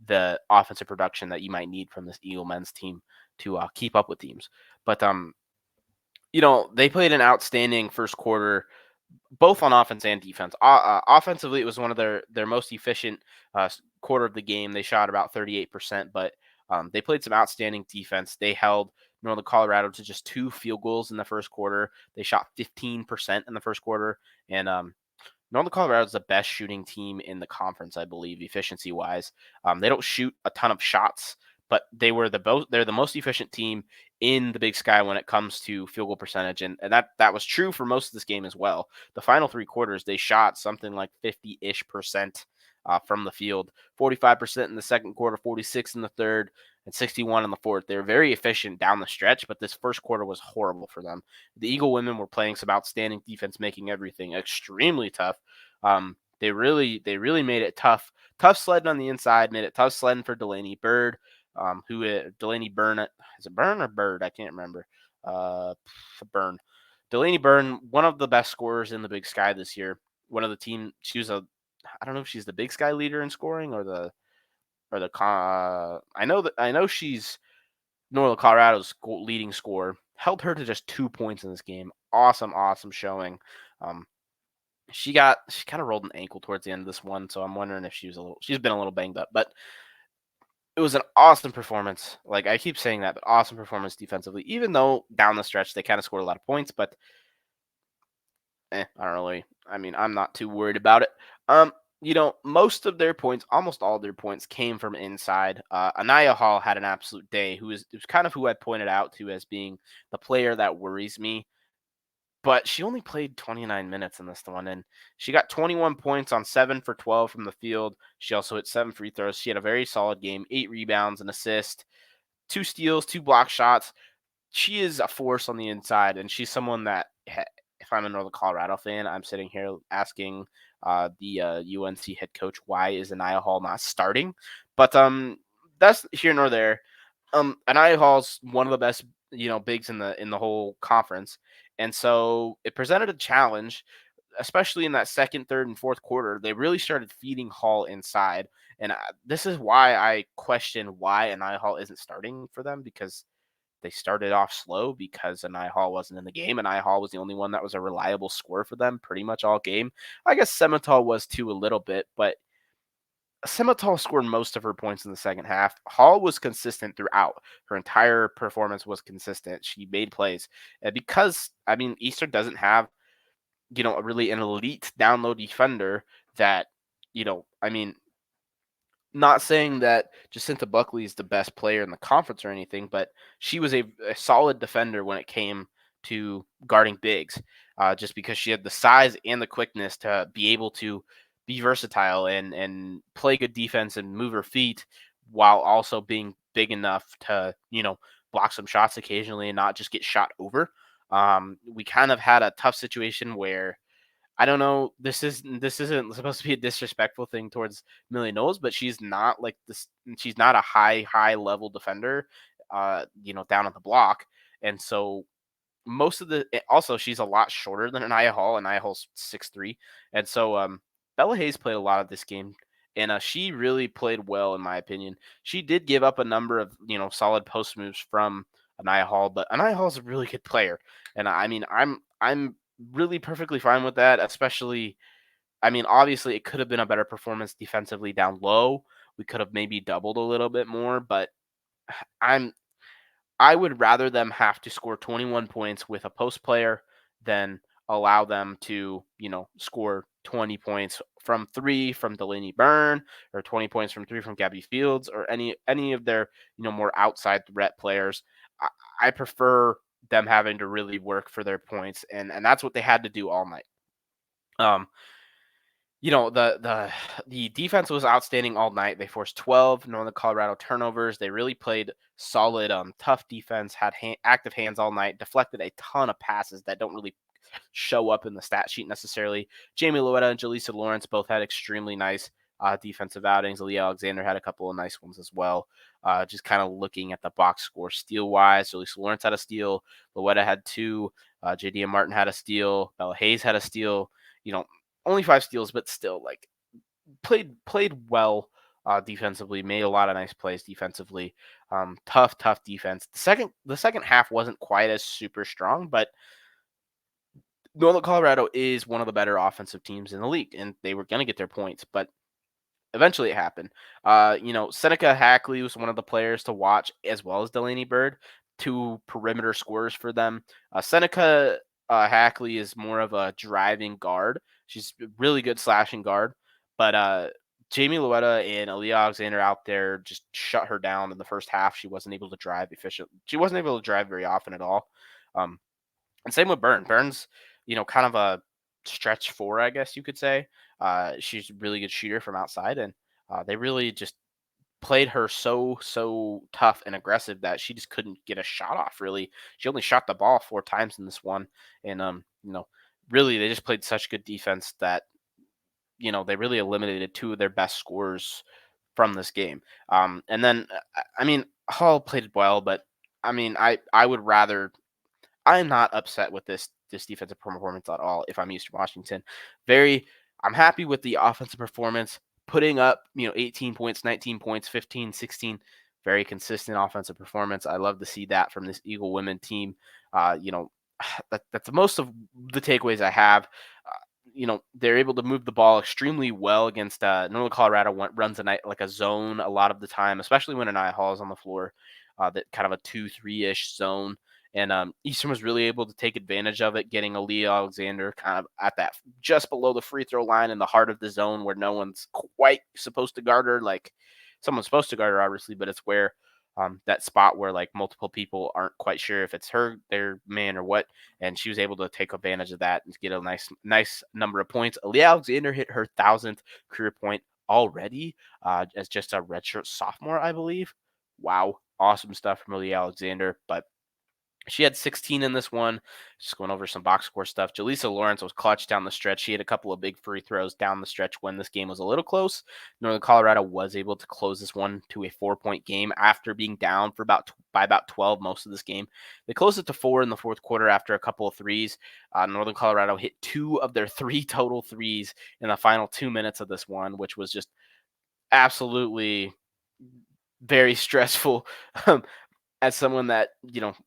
the offensive production that you might need from this Eagle men's team to keep up with teams. But they played an outstanding first quarter, both on offense and defense. Offensively, it was one of their most efficient quarter of the game. They shot about 38%, but they played some outstanding defense. They held Northern Colorado to just 2 field goals in the first quarter. They shot 15% in the first quarter, and Northern Colorado is the best shooting team in the conference, I believe, efficiency wise. They don't shoot a ton of shots, but they're the most efficient team in the Big Sky when it comes to field goal percentage, and that was true for most of this game as well. The final 3 quarters, they shot something like 50-ish% from the field, 45% in the second quarter, 46 in the third, and 61 in the fourth. They were very efficient down the stretch, but this first quarter was horrible for them. The Eagle women were playing some outstanding defense, making everything extremely tough. They really made it tough. Tough sledding on the inside, made it tough sledding for Delaney Bird, Delaney Byrne. Is it Byrne or Bird? I can't remember. Byrne. Delaney Byrne, one of the best scorers in the Big Sky this year. One of the team. I don't know if she's the Big Sky leader in scoring I know she's Northern Colorado's leading scorer. Held her to just 2 points in this game. Awesome, awesome showing. Um, she kind of rolled an ankle towards the end of this one, so I'm wondering if she's been a little banged up, but it was an awesome performance. Like I keep saying that, but awesome performance defensively. Even though down the stretch they kind of scored a lot of points, but I don't really. I mean, I'm not too worried about it. Most of their points, almost all of their points, came from inside. Anaya Hall had an absolute day. It was kind of who I pointed out to as being the player that worries me. But she only played 29 minutes in this one, and she got 21 points on 7 for 12 from the field. She also hit 7 free throws. She had a very solid game, 8 rebounds, an assist, 2 steals, 2 block shots. She is a force on the inside, and she's someone that, if I'm a Northern Colorado fan, I'm sitting here asking the UNC head coach, why is Anaya Hall not starting? But that's here nor there. Anaya Hall's one of the best, bigs in the whole conference, and so it presented a challenge, especially in that second, third, and fourth quarter. They really started feeding Hall inside, and this is why I question why Anaya Hall isn't starting for them, because they started off slow because Anaya Hall wasn't in the game. Anaya Hall was the only one that was a reliable scorer for them pretty much all game. I guess Semental was too a little bit, but Semental scored most of her points in the second half. Hall was consistent throughout. Her entire performance was consistent. She made plays. And because, Eastern doesn't have, a really an elite down low defender that, not saying that Jacinta Buckley is the best player in the conference or anything, but she was a solid defender when it came to guarding bigs, just because she had the size and the quickness to be able to be versatile and play good defense and move her feet while also being big enough to block some shots occasionally and not just get shot over. We kind of had a tough situation where I don't know. This isn't supposed to be a disrespectful thing towards Millie Knowles, but she's not like this. She's not a high level defender, down at the block, and so also she's a lot shorter than Anaya Hall. Anaya Hall's 6'3", and so Bella Hayes played a lot of this game, and she really played well in my opinion. She did give up a number of solid post moves from Anaya Hall, but Anaya Hall's a really good player, and I mean I'm really perfectly fine with that, especially I mean, obviously, it could have been a better performance defensively down low. We could have maybe doubled a little bit more, but I'm I would rather them have to score 21 points with a post player than allow them to, score 20 points from three from Delaney Byrne or 20 points from three from Gabby Fields or any of their, more outside threat players. I, I prefer them having to really work for their points, and that's what they had to do all night. Um, the defense was outstanding all night. They forced 12 Northern Colorado turnovers. They really played solid, tough defense. Had active hands all night. Deflected a ton of passes that don't really show up in the stat sheet necessarily. Jamie Loetta and Jaleesa Lawrence both had extremely nice defensive outings. Aaliyah Alexander had a couple of nice ones as well. Just kind of looking at the box score steal wise, Jaleesa Lawrence had a steal. Loetta had two. JD and Martin had a steal. Bella Hayes had a steal. You know, only five steals, but still like played well defensively. Made a lot of nice plays defensively. Tough defense. The second half wasn't quite as super strong, but Northern Colorado is one of the better offensive teams in the league, and they were going to get their points, but eventually it happened. Seneca Hackley was one of the players to watch, as well as Delaney Bird, two perimeter scorers for them. Seneca Hackley is more of a driving guard. She's a really good slashing guard, but Jamie Loetta and Aaliyah Alexander out there just shut her down in the first half. She wasn't able to drive efficient. She wasn't able to drive very often at all. Um, and same with Burn. Burns, kind of a stretch four, I guess you could say. She's a really good shooter from outside, and they really just played her so tough and aggressive that she just couldn't get a shot off. Really, she only shot the ball four times in this one, and really they just played such good defense that they really eliminated two of their best scorers from this game. And then I mean Hall played well, but I mean I would rather I'm not upset with this defensive performance at all if I'm Eastern Washington. Very I'm happy with the offensive performance, putting up, 18 points, 19 points, 15, 16. Very consistent offensive performance. I love to see that from this Eagle women team. Uh, you know, that's the most of the takeaways I have. They're able to move the ball extremely well against Northern Colorado. Runs a night like a zone a lot of the time, especially when Anaya Hall is on the floor. That kind of a 2-3 ish zone. And Eastern was really able to take advantage of it, getting Aaliyah Alexander kind of at that just below the free throw line in the heart of the zone where no one's quite supposed to guard her. Like someone's supposed to guard her, obviously, but it's where that spot where like multiple people aren't quite sure if it's her, their man, or what. And she was able to take advantage of that and get a nice number of points. Aaliyah Alexander hit her 1,000th career point already as just a redshirt sophomore, I believe. Wow, awesome stuff from Aaliyah Alexander, but she had 16 in this one. Just going over some box score stuff. Jaleesa Lawrence was clutch down the stretch. She had a couple of big free throws down the stretch when this game was a little close. Northern Colorado was able to close this one to a 4-point game after being down by about 12 most of this game. They closed it to 4 in the fourth quarter after a couple of threes. Northern Colorado hit 2 of their 3 total threes in the final 2 minutes of this one, which was just absolutely very stressful. Um, as someone that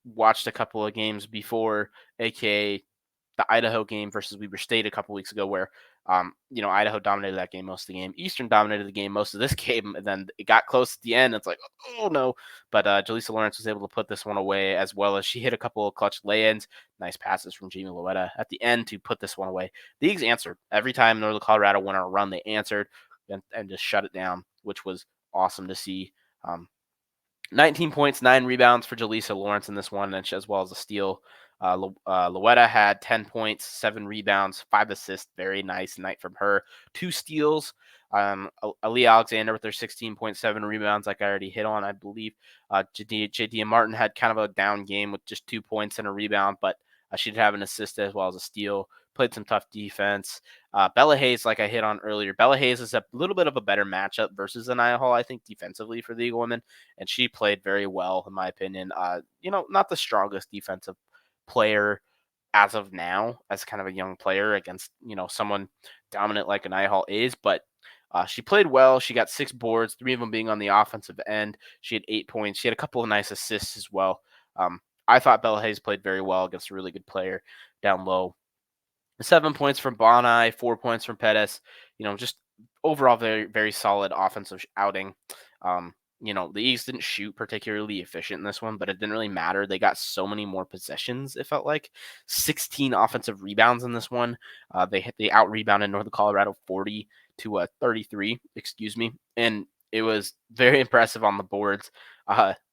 watched a couple of games before, aka the Idaho game versus Weber State a couple weeks ago, where Idaho dominated that game most of the game. Eastern dominated the game most of this game, and then it got close at the end. It's like, oh no! But Jaleesa Lawrence was able to put this one away, as well as she hit a couple of clutch lay-ins, nice passes from Jamie Loetta at the end to put this one away. The Eagles answered every time Northern Colorado went on a run. They answered and just shut it down, which was awesome to see. 19 points, 9 rebounds for Jaleesa Lawrence in this one, and as well as a steal. Loetta had 10 points, 7 rebounds, 5 assists. Very nice night from her. 2 steals. Aaliyah Alexander with their 16.7 rebounds, like I already hit on, I believe. JD and Martin had kind of a down game with just 2 points and a rebound, but she did have an assist as well as a steal. Played some tough defense. Bella Hayes, like I hit on earlier, Bella Hayes is a little bit of a better matchup versus Anaya Hall, I think, defensively for the Eagle women, and she played very well, in my opinion. Not the strongest defensive player as of now, as kind of a young player against someone dominant like Anaya Hall is, but she played well. She got 6 boards, 3 of them being on the offensive end. She had 8 points. She had a couple of nice assists as well. I thought Bella Hayes played very well against a really good player down low. 7 points from Bonai, 4 points from Pettis. Just overall very very solid offensive outing. Um, the Eagles didn't shoot particularly efficient in this one, but it didn't really matter. They got so many more possessions. It felt like 16 offensive rebounds in this one. They out rebounded Northern Colorado 40 to 33. Excuse me, and it was very impressive on the boards.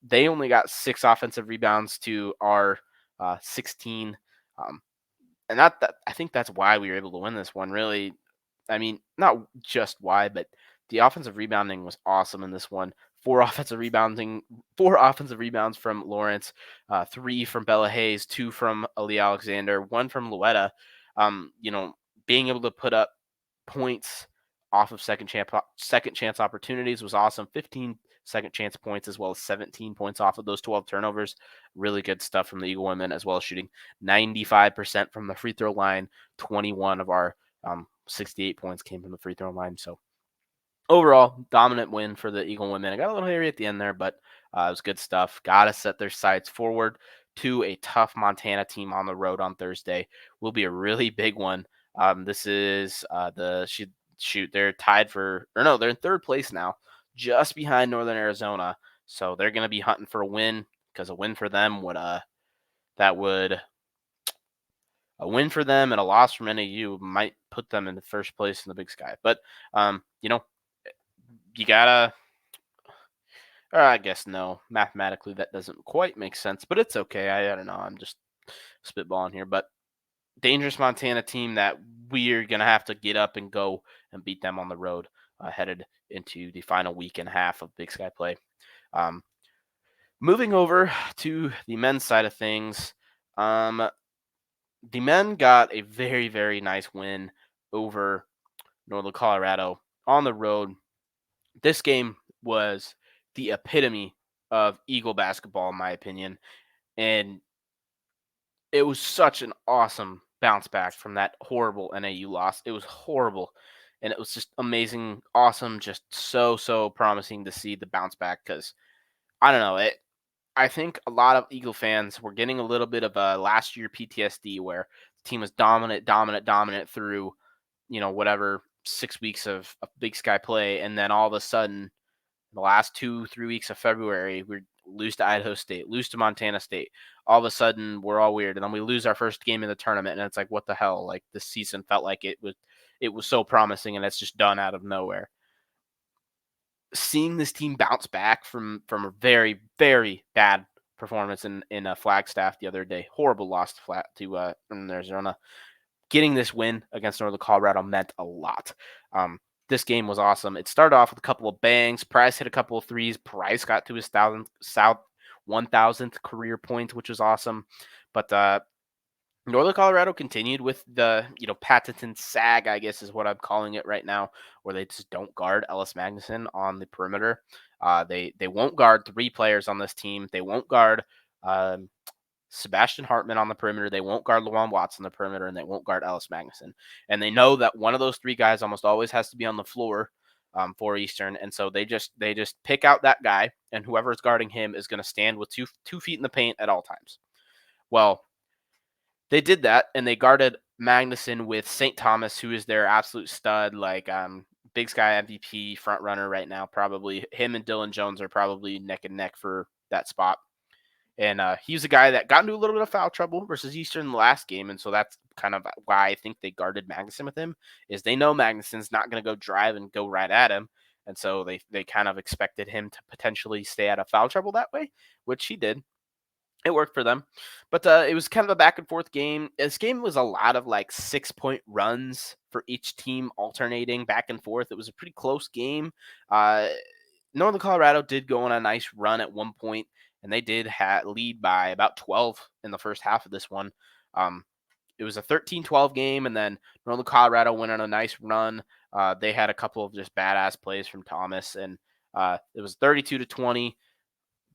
They only got 6 offensive rebounds to our 16. Um, and that I think that's why we were able to win this one. Really, I mean, not just why, but the offensive rebounding was awesome in this one. Four offensive rebounds from Lawrence, 3 from Bella Hayes, 2 from Ali Alexander, 1 from Luetta. Being able to put up points off of second chance opportunities was awesome. 15 second chance points as well as 17 points off of those 12 turnovers. Really good stuff from the Eagle women, as well as shooting 95% from the free throw line. 21 of our 68 points came from the free throw line. So overall, dominant win for the Eagle women. I got a little hairy at the end there, but it was good stuff. Got to set their sights forward to a tough Montana team on the road on Thursday. Will be a really big one. This is shoot. They're tied for, or no, they're in third place now, just behind Northern Arizona. So they're going to be hunting for a win, because a win for them would that would a win for them and a loss from NAU might put them in the first place in the Big Sky. But you gotta, or I guess no, mathematically that doesn't quite make sense, but it's okay. I don't know. I'm just spitballing here, but dangerous Montana team that we're gonna have to get up and go and beat them on the road, headed into the final week and a half of Big Sky play. Um, Moving over to the men's side of things, um, the men got a very very nice win over Northern Colorado on the road. This game was the epitome of Eagle basketball, in my opinion. And it was such an awesome bounce back from that horrible NAU loss. It was horrible. And it was just amazing, awesome, just so, so promising to see the bounce back, because I don't know. I think a lot of Eagle fans were getting a little bit of a last year PTSD, where the team was dominant, dominant, dominant through, whatever 6 weeks of Big Sky play. And then all of a sudden, the last 2-3 weeks of February, we lose to Idaho State, lose to Montana State. All of a sudden, we're all weird, and then we lose our first game in the tournament, and it's like, what the hell? Like, this season felt like it was so promising, and it's just done out of nowhere. Seeing this team bounce back from a very very bad performance in Flagstaff the other day, horrible loss to Arizona. Getting this win against Northern Colorado meant a lot. This game was awesome. It started off with a couple of bangs. Price hit a couple of threes. Price got to his 1,000th career point, which was awesome. But Northern Colorado continued with the patented sag, I guess is what I'm calling it right now, where they just don't guard Ellis Magnuson on the perimeter. They won't guard 3 players on this team. They won't guard um, Sebastian Hartman on the perimeter. They won't guard Lawan Watts on the perimeter, and they won't guard Ellis Magnuson. And they know that one of those 3 guys almost always has to be on the floor for Eastern, and so they just pick out that guy, and whoever is guarding him is going to stand with 2 feet in the paint at all times. Well, they did that, and they guarded Magnuson with St. Thomas, who is their absolute stud, like Big Sky MVP front runner right now. Probably him and Dylan Jones are probably neck and neck for that spot. And he was a guy that got into a little bit of foul trouble versus Eastern in the last game, and so that's kind of why I think they guarded Magnuson with him. Is they know Magnuson's not going to go drive and go right at him, and so they kind of expected him to potentially stay out of foul trouble that way, which he did. It worked for them, but it was kind of a back and forth game. This game was a lot of like 6-point runs for each team, alternating back and forth. It was a pretty close game. Uh, Northern Colorado did go on a nice run at one point, and they did lead by about 12 in the first half of this one. Um, it was a 13-12 game, and then Northern Colorado went on a nice run. They had a couple of just badass plays from Thomas, and it was 32-20.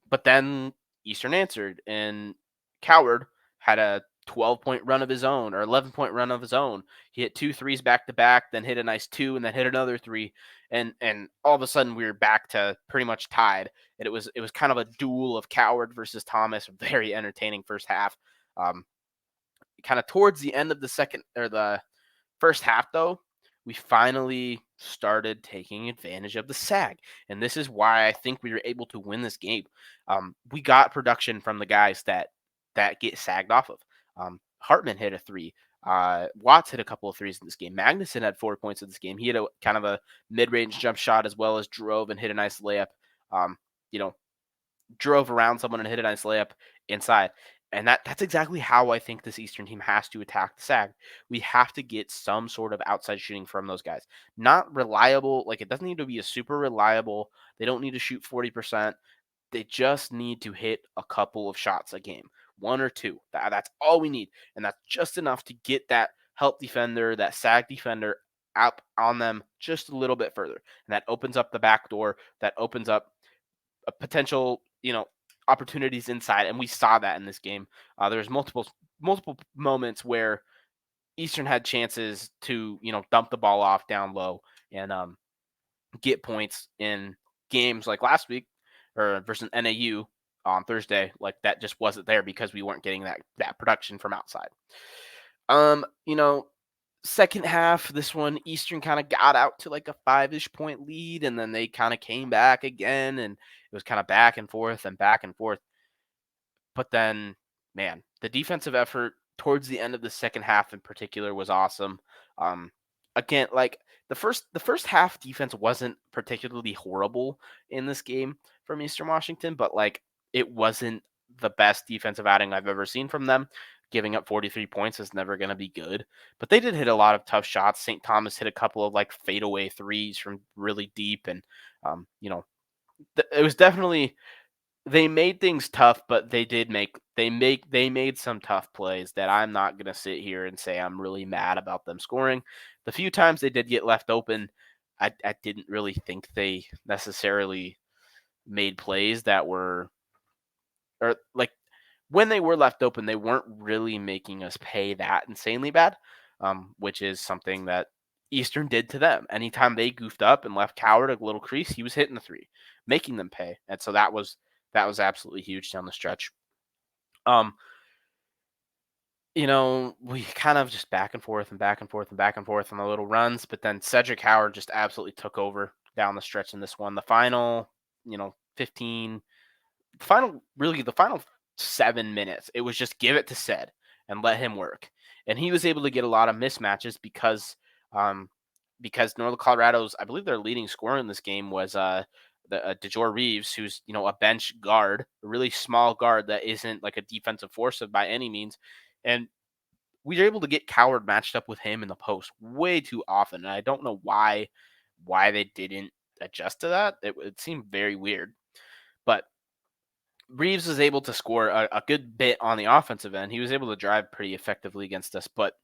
But then Eastern answered, and Coward had a 12-point run of his own, or 11-point run of his own. He hit 2 threes back to back, then hit a nice 2, and then hit another 3, and all of a sudden we were back to pretty much tied. And it was kind of a duel of Coward versus Thomas. Very entertaining first half. Um, kind of towards the end of the second or the first half, though, we finally started taking advantage of the sag, and this is why I think we were able to win this game. We got production from the guys that get sagged off of. Hartman hit a three. Watts hit a couple of threes in this game. Magnuson had 4 points in this game. He had a kind of a mid-range jump shot as well as drove and hit a nice layup. Um, you know, drove around someone and hit a nice layup inside. And that's exactly how I think this Eastern team has to attack the SAG. We have to get some sort of outside shooting from those guys. Not reliable, like it doesn't need to be a super reliable. They don't need to shoot 40%. They just need to hit a couple of shots a game, one or two. That's all we need. And that's just enough to get that help defender, that SAG defender up on them just a little bit further. And that opens up the back door. That opens up a potential, opportunities inside, and we saw that in this game. There's multiple moments where Eastern had chances to, dump the ball off down low and get points in games like last week or versus NAU on Thursday. Like that just wasn't there because we weren't getting that production from outside. Um, you know, Second half, this one Eastern kind of got out to like a 5-ish point lead, and then they kind of came back again, and it was kind of back and forth and back and forth. But then, man, the defensive effort towards the end of the second half in particular was awesome. Um, Again, like the first half defense wasn't particularly horrible in this game from Eastern Washington, but like it wasn't the best defensive outing I've ever seen from them. Giving up 43 points is never going to be good, but they did hit a lot of tough shots. St. Thomas hit a couple of like fadeaway threes from really deep, and um, you know, it was definitely they made things tough, but they made some tough plays that I'm not gonna sit here and say I'm really mad about them scoring. The few times they did get left open, I didn't really think they necessarily made plays that were or like when they were left open, they weren't really making us pay that insanely bad, which is something that Eastern did to them. Anytime they goofed up and left Coward a little crease, he was hitting the three, making them pay, and so that was absolutely huge down the stretch. Um, we kind of just back and forth and back and forth and back and forth on the little runs, but then Cedric Howard just absolutely took over down the stretch in this one. The final, 15 the final 7 minutes, it was just give it to Ced and let him work. And he was able to get a lot of mismatches um because Northern Colorado's, I believe, their leading scorer in this game was the DeJour Reeves, who's a bench guard, a really small guard that isn't like a defensive force by any means. And we were able to get Coward matched up with him in the post way too often. And I don't know why they didn't adjust to that. It seemed very weird. But Reeves was able to score a good bit on the offensive end. He was able to drive pretty effectively against us, but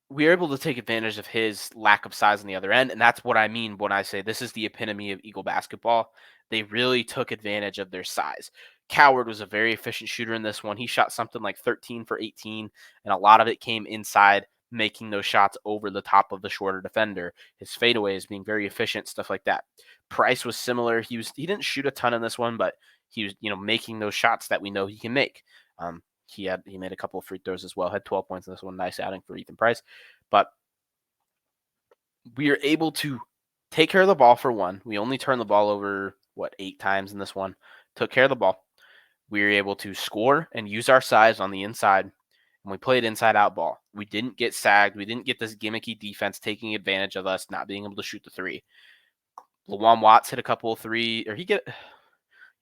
we were able to take advantage of his lack of size on the other end, and that's what I mean when I say this is the epitome of Eagle basketball. They really took advantage of their size. Coward was a very efficient shooter in this one. He shot something like 13 for 18, and a lot of it came inside, making those shots over the top of the shorter defender. His fadeaways being very efficient, stuff like that. Price was similar. He didn't shoot a ton in this one, but he was making those shots that we know he can make. He made a couple of free throws as well. Had 12 points in this one. Nice outing for Ethan Price. But we are able to take care of the ball for one. We only turned the ball over 8 times in this one. Took care of the ball. We were able to score and use our size on the inside, and we played inside out ball. We didn't get sagged. We didn't get this gimmicky defense taking advantage of us not being able to shoot the three. Lawan Watts hit a couple of three, or he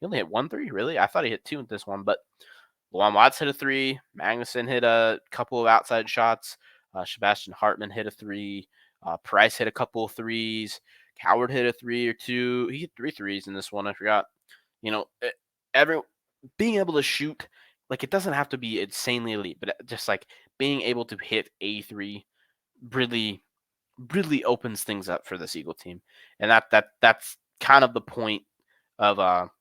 only hit 1 3, really? I thought he hit two in this one, but Lawan Watts hit a three. Magnuson hit a couple of outside shots. Sebastian Hartman hit a three. Price hit a couple of threes. Coward hit a three or two. He hit three threes in this one. I forgot. Every being able to shoot, like it doesn't have to be insanely elite, but just like being able to hit a three really, really opens things up for this Eagle team, and that's kind of the point of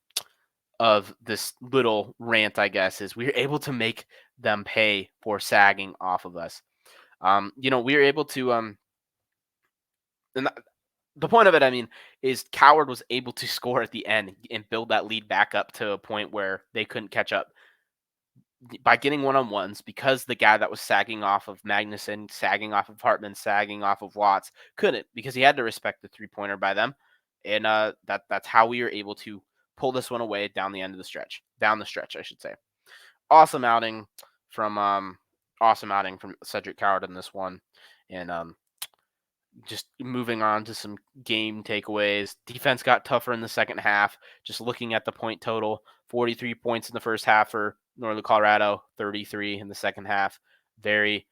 this little rant, I guess, is we were able to make them pay for sagging off of us. We were able to and the point of it, I mean, is Coward was able to score at the end and build that lead back up to a point where they couldn't catch up. by getting one-on-ones, because the guy that was sagging off of Magnuson, sagging off of Hartman, sagging off of Watts couldn't, because he had to respect the three-pointer by them. And that's how we were able to pull this one away down the end of the stretch. Down the stretch, I should say. Awesome outing from Cedric Coward in this one. And just moving on to some game takeaways. Defense got tougher in the second half. Just looking at the point total, 43 points in the first half for Northern Colorado, 33 in the second half. Very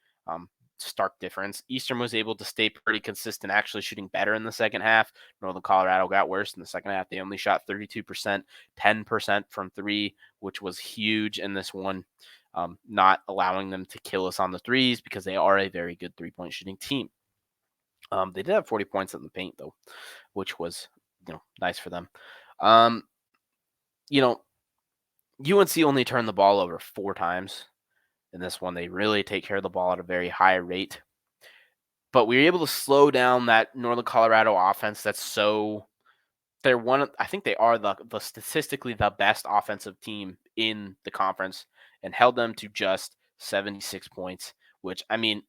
stark difference. Eastern was able to stay pretty consistent, actually shooting better in the second half. Northern Colorado got worse in the second half. They only shot 32%, 10% from three, which was huge in this one. Not allowing them to kill us on the threes, because they are a very good three-point shooting team. They did have 40 points in the paint, though, which was, nice for them. UNC only turned the ball over 4 times in this one. They really take care of the ball at a very high rate. But we were able to slow down that Northern Colorado offense that's so I think they are the statistically the best offensive team in the conference, and held them to just 76 points, which,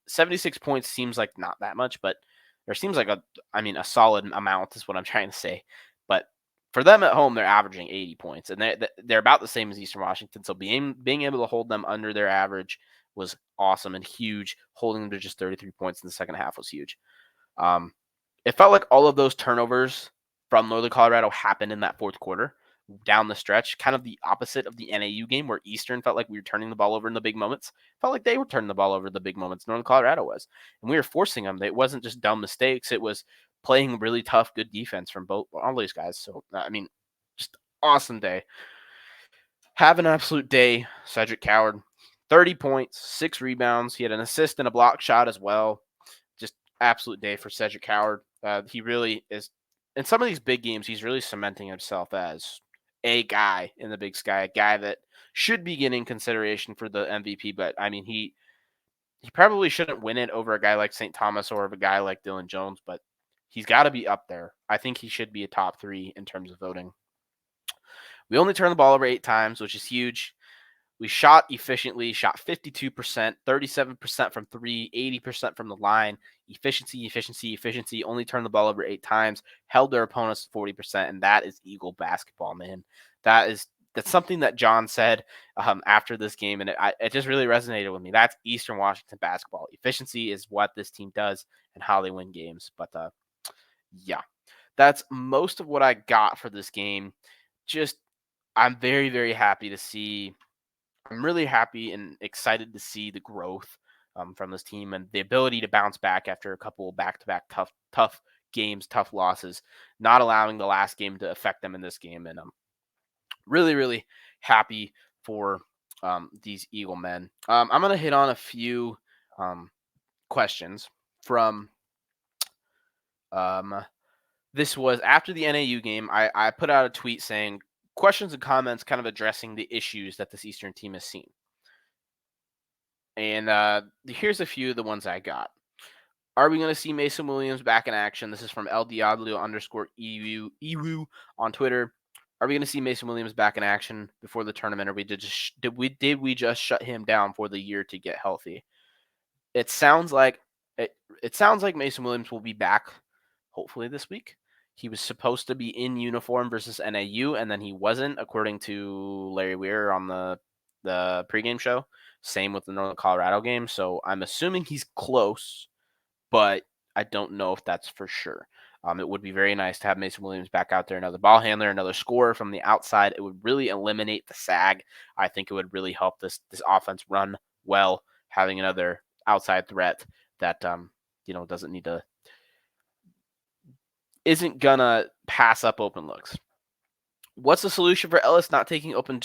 76 points seems like not that much, but there seems like a solid amount is what I'm trying to say. But for them at home, they're averaging 80 points, and they're about the same as Eastern Washington. So being able to hold them under their average was awesome and huge. Holding them to just 33 points in the second half was huge. It felt like all of those turnovers from Northern Colorado happened in that fourth quarter down the stretch, kind of the opposite of the NAU game, where Eastern felt like we were turning the ball over in the big moments. Felt like they were turning the ball over in the big moments. Northern Colorado was. And we were forcing them. It wasn't just dumb mistakes. It was playing really tough, good defense from all these guys. So, just awesome day. Have an absolute day, Cedric Coward. 30 points, 6 rebounds. He had an assist and a block shot as well. Just absolute day for Cedric Coward. He really is. In some of these big games, he's really cementing himself as a guy in the Big Sky, a guy that should be getting consideration for the MVP. But he probably shouldn't win it over a guy like St. Thomas or a guy like Dylan Jones. But he's got to be up there. I think he should be a top 3 in terms of voting. We only turned the ball over 8 times, which is huge. We shot efficiently, shot 52%, 37% from 3, 80% from the line. Efficiency. Only turned the ball over 8 times, held their opponents to 40%, and that is Eagle basketball, man. That's something that John said after this game, and it just really resonated with me. That's Eastern Washington basketball. Efficiency is what this team does and how they win games. But yeah, that's most of what I got for this game. I'm very, very happy to see. I'm really happy and excited to see the growth from this team and the ability to bounce back after a couple back-to-back tough games, tough losses, not allowing the last game to affect them in this game. And I'm really, really happy for these Eagle men. I'm going to hit on a few questions from this was after the NAU game. I put out a tweet saying, questions and comments kind of addressing the issues that this Eastern team has seen. And here's a few of the ones I got. Are we going to see Mason Williams back in action? This is from LDiablo_EU on Twitter. Are we going to see Mason Williams back in action before the tournament, or did we just shut him down for the year to get healthy? It sounds like Mason Williams will be back hopefully this week. He was supposed to be in uniform versus NAU, and then he wasn't, according to Larry Weir on the pregame show. Same with the Northern Colorado game. So I'm assuming he's close, but I don't know if that's for sure. It would be very nice to have Mason Williams back out there, another ball handler, another scorer from the outside. It would really eliminate the sag. I think it would really help this offense run well, having another outside threat that doesn't need to isn't gonna pass up open looks. What's the solution for Ellis not taking open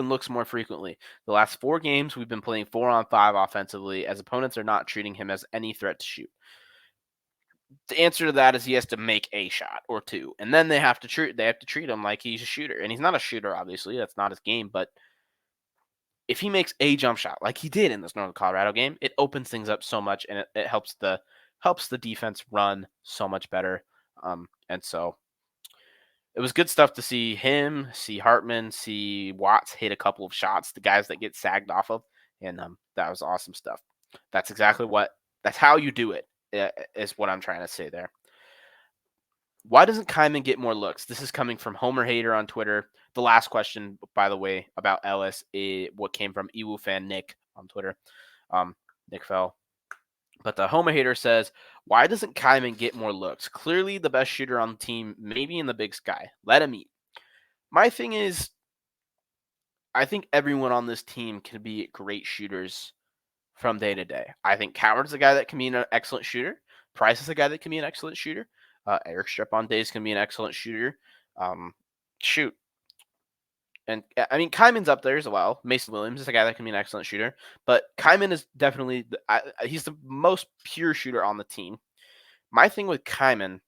looks more frequently? The last 4 games, we've been playing 4-on-5 offensively, as opponents are not treating him as any threat to shoot. The answer to that is he has to make a shot or 2, and then they have to treat him like he's a shooter. And he's not a shooter, obviously. That's not his game. But if he makes a jump shot like he did in this Northern Colorado game, it opens things up so much, and it helps the defense run so much better. And so it was good stuff to see him, see Hartman, see Watts hit a couple of shots, the guys that get sagged off of, and that was awesome stuff. That's exactly what. That's how you do it. Is what I'm trying to say there. Why doesn't Kyman get more looks? This is coming from Homer Hater on Twitter. The last question, by the way, about Ellis, what came from Ewu fan Nick on Twitter. Nick fell. But the Homer Hater says, why doesn't Kyman get more looks? Clearly the best shooter on the team, maybe in the Big Sky. Let him eat. My thing is, I think everyone on this team can be great shooters from day to day. I think Coward's a guy that can be an excellent shooter. Price is a guy that can be an excellent shooter. Eric Strip on days can be an excellent shooter. Shoot. And I mean, Kyman's up there as well. Mason Williams is a guy that can be an excellent shooter. But Kyman is definitely, he's the most pure shooter on the team. My thing with Kyman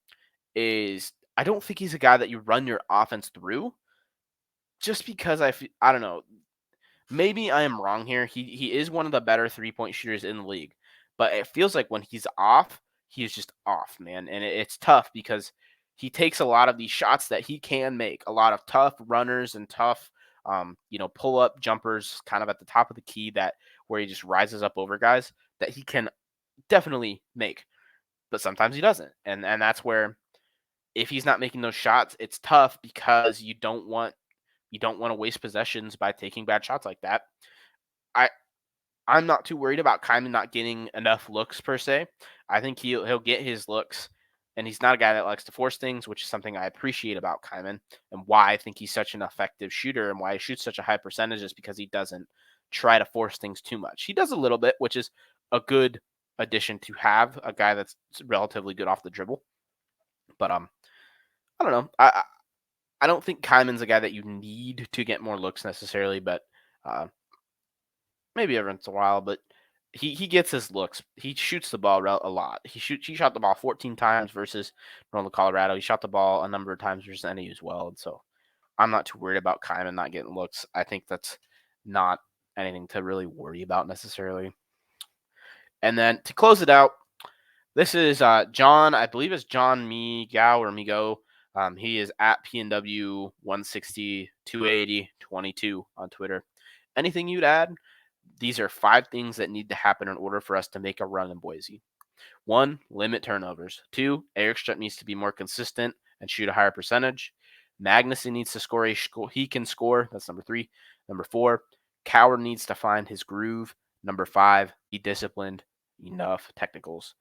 is I don't think he's a guy that you run your offense through just because I don't know. Maybe I am wrong here. He is one of the better 3-point shooters in the league, but it feels like when he's off, he's just off, man, and it's tough because he takes a lot of these shots that he can make, a lot of tough runners and tough, pull up jumpers, kind of at the top of the key that where he just rises up over guys that he can definitely make, but sometimes he doesn't, and that's where if he's not making those shots, it's tough because you don't want to waste possessions by taking bad shots like that. I I'm not too worried about Kyman not getting enough looks per se. I think he'll get his looks, and he's not a guy that likes to force things, which is something I appreciate about Kyman and why I think he's such an effective shooter and why he shoots such a high percentage is because he doesn't try to force things too much. He does a little bit, which is a good addition to have a guy that's relatively good off the dribble. But I don't know. I don't think Kyman's a guy that you need to get more looks necessarily, but uh, maybe every once in a while. But he gets his looks. He shoots the ball a lot. He shot the ball 14 times versus Northern Colorado. He shot the ball a number of times versus NAU as well. And so I'm not too worried about Kyman not getting looks. I think that's not anything to really worry about necessarily. And then to close it out, this is John. I believe it's John Migao or Migo. He is at PNW 160 280 22 on Twitter. Anything you'd add? These are 5 things that need to happen in order for us to make a run in Boise. 1, limit turnovers. 2, Eric Strutt needs to be more consistent and shoot a higher percentage. Magnuson needs to score he can score. That's number 3. Number 4, Coward needs to find his groove. Number 5, be disciplined. Enough technicals.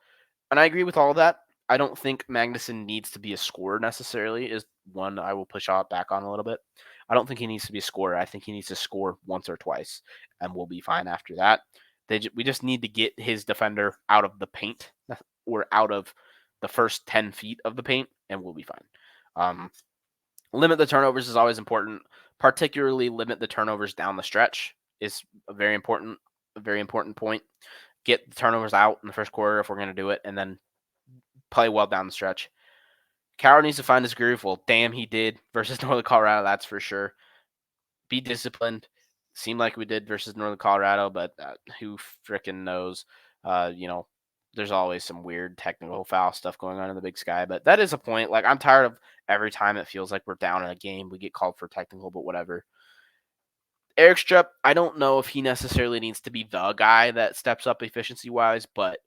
And I agree with all of that. I don't think Magnuson needs to be a scorer necessarily, is one I will push out back on a little bit. I don't think he needs to be a scorer. I think he needs to score once or twice, and we'll be fine after that. We just need to get his defender out of the paint or out of the first 10 feet of the paint, and we'll be fine. Limit the turnovers is always important, particularly limit the turnovers down the stretch is a very important point. Get the turnovers out in the first quarter if we're going to do it, and then play well down the stretch. Coward needs to find his groove. Well, damn, he did versus Northern Colorado, that's for sure. Be disciplined. Seemed like we did versus Northern Colorado, but who freaking knows? There's always some weird technical foul stuff going on in the Big Sky, but that is a point. Like, I'm tired of every time it feels like we're down in a game, we get called for technical, but whatever. Eric Strupp, I don't know if he necessarily needs to be the guy that steps up efficiency-wise, but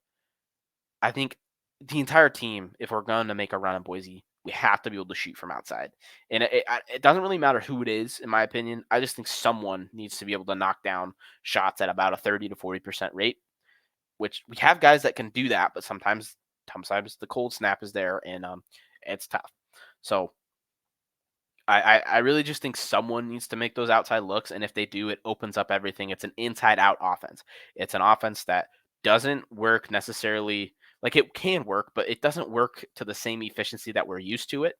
I think the entire team, if we're going to make a run in Boise, we have to be able to shoot from outside. And it doesn't really matter who it is, in my opinion. I just think someone needs to be able to knock down shots at about a 30 to 40% rate, which we have guys that can do that, but sometimes the cold snap is there, and it's tough. So I really just think someone needs to make those outside looks, and if they do, it opens up everything. It's an inside-out offense. It's an offense that doesn't work necessarily – like, it can work, but it doesn't work to the same efficiency that we're used to it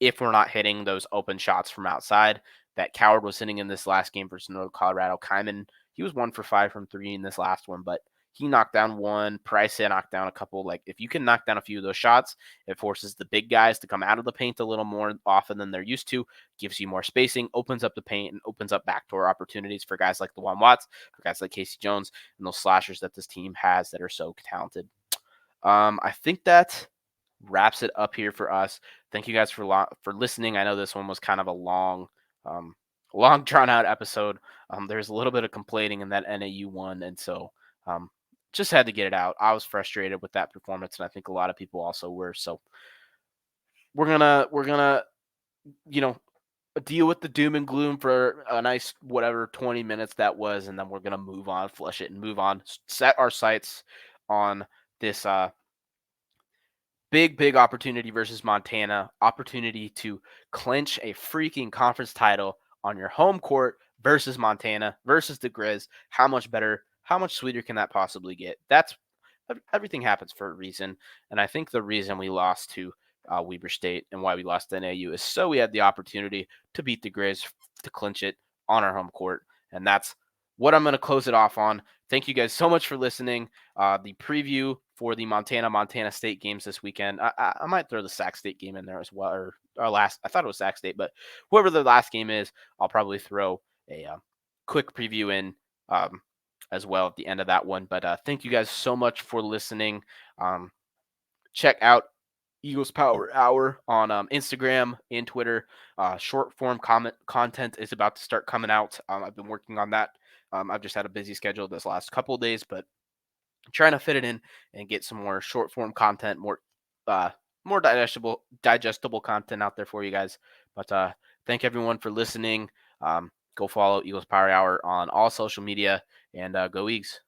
if we're not hitting those open shots from outside. That Coward was hitting in this last game versus Northern Colorado. Kyman, he was 1 for 5 from 3 in this last one, but he knocked down one. Price knocked down a couple. Like, if you can knock down a few of those shots, it forces the big guys to come out of the paint a little more often than they're used to, gives you more spacing, opens up the paint, and opens up backdoor opportunities for guys like Luan Watts, for guys like Casey Jones, and those slashers that this team has that are so talented. I think that wraps it up here for us. thank you guys for listening. I know this one was kind of a um, long drawn out episode. There's a little bit of complaining in that NAU one, and so um, just had to get it out. I was frustrated with that performance, and I think a lot of people also were. So we're gonna you know deal with the doom and gloom for a nice whatever 20 minutes that was, and then we're gonna move on, flush it, and move on. Set our sights on this big opportunity versus Montana. Opportunity to clinch a freaking conference title on your home court versus Montana versus the Grizz. How much better? How much sweeter can that possibly get? That's everything happens for a reason, and I think the reason we lost to Weber State and why we lost to NAU is so we had the opportunity to beat the Grizz to clinch it on our home court, and that's what I'm going to close it off on. Thank you guys so much for listening. The preview for the Montana State games this weekend. I might throw the Sac State game in there as well, or our last. I thought it was Sac State, but whoever the last game is, I'll probably throw a quick preview in um, as well at the end of that one. But thank you guys so much for listening. Check out Eagles Power Hour on Instagram and Twitter. Short form content is about to start coming out. I've been working on that. I've just had a busy schedule this last couple of days, but I'm trying to fit it in and get some more short form content, uh, more digestible content out there for you guys. But thank everyone for listening. Go follow Eagles Power Hour on all social media and go Eagles.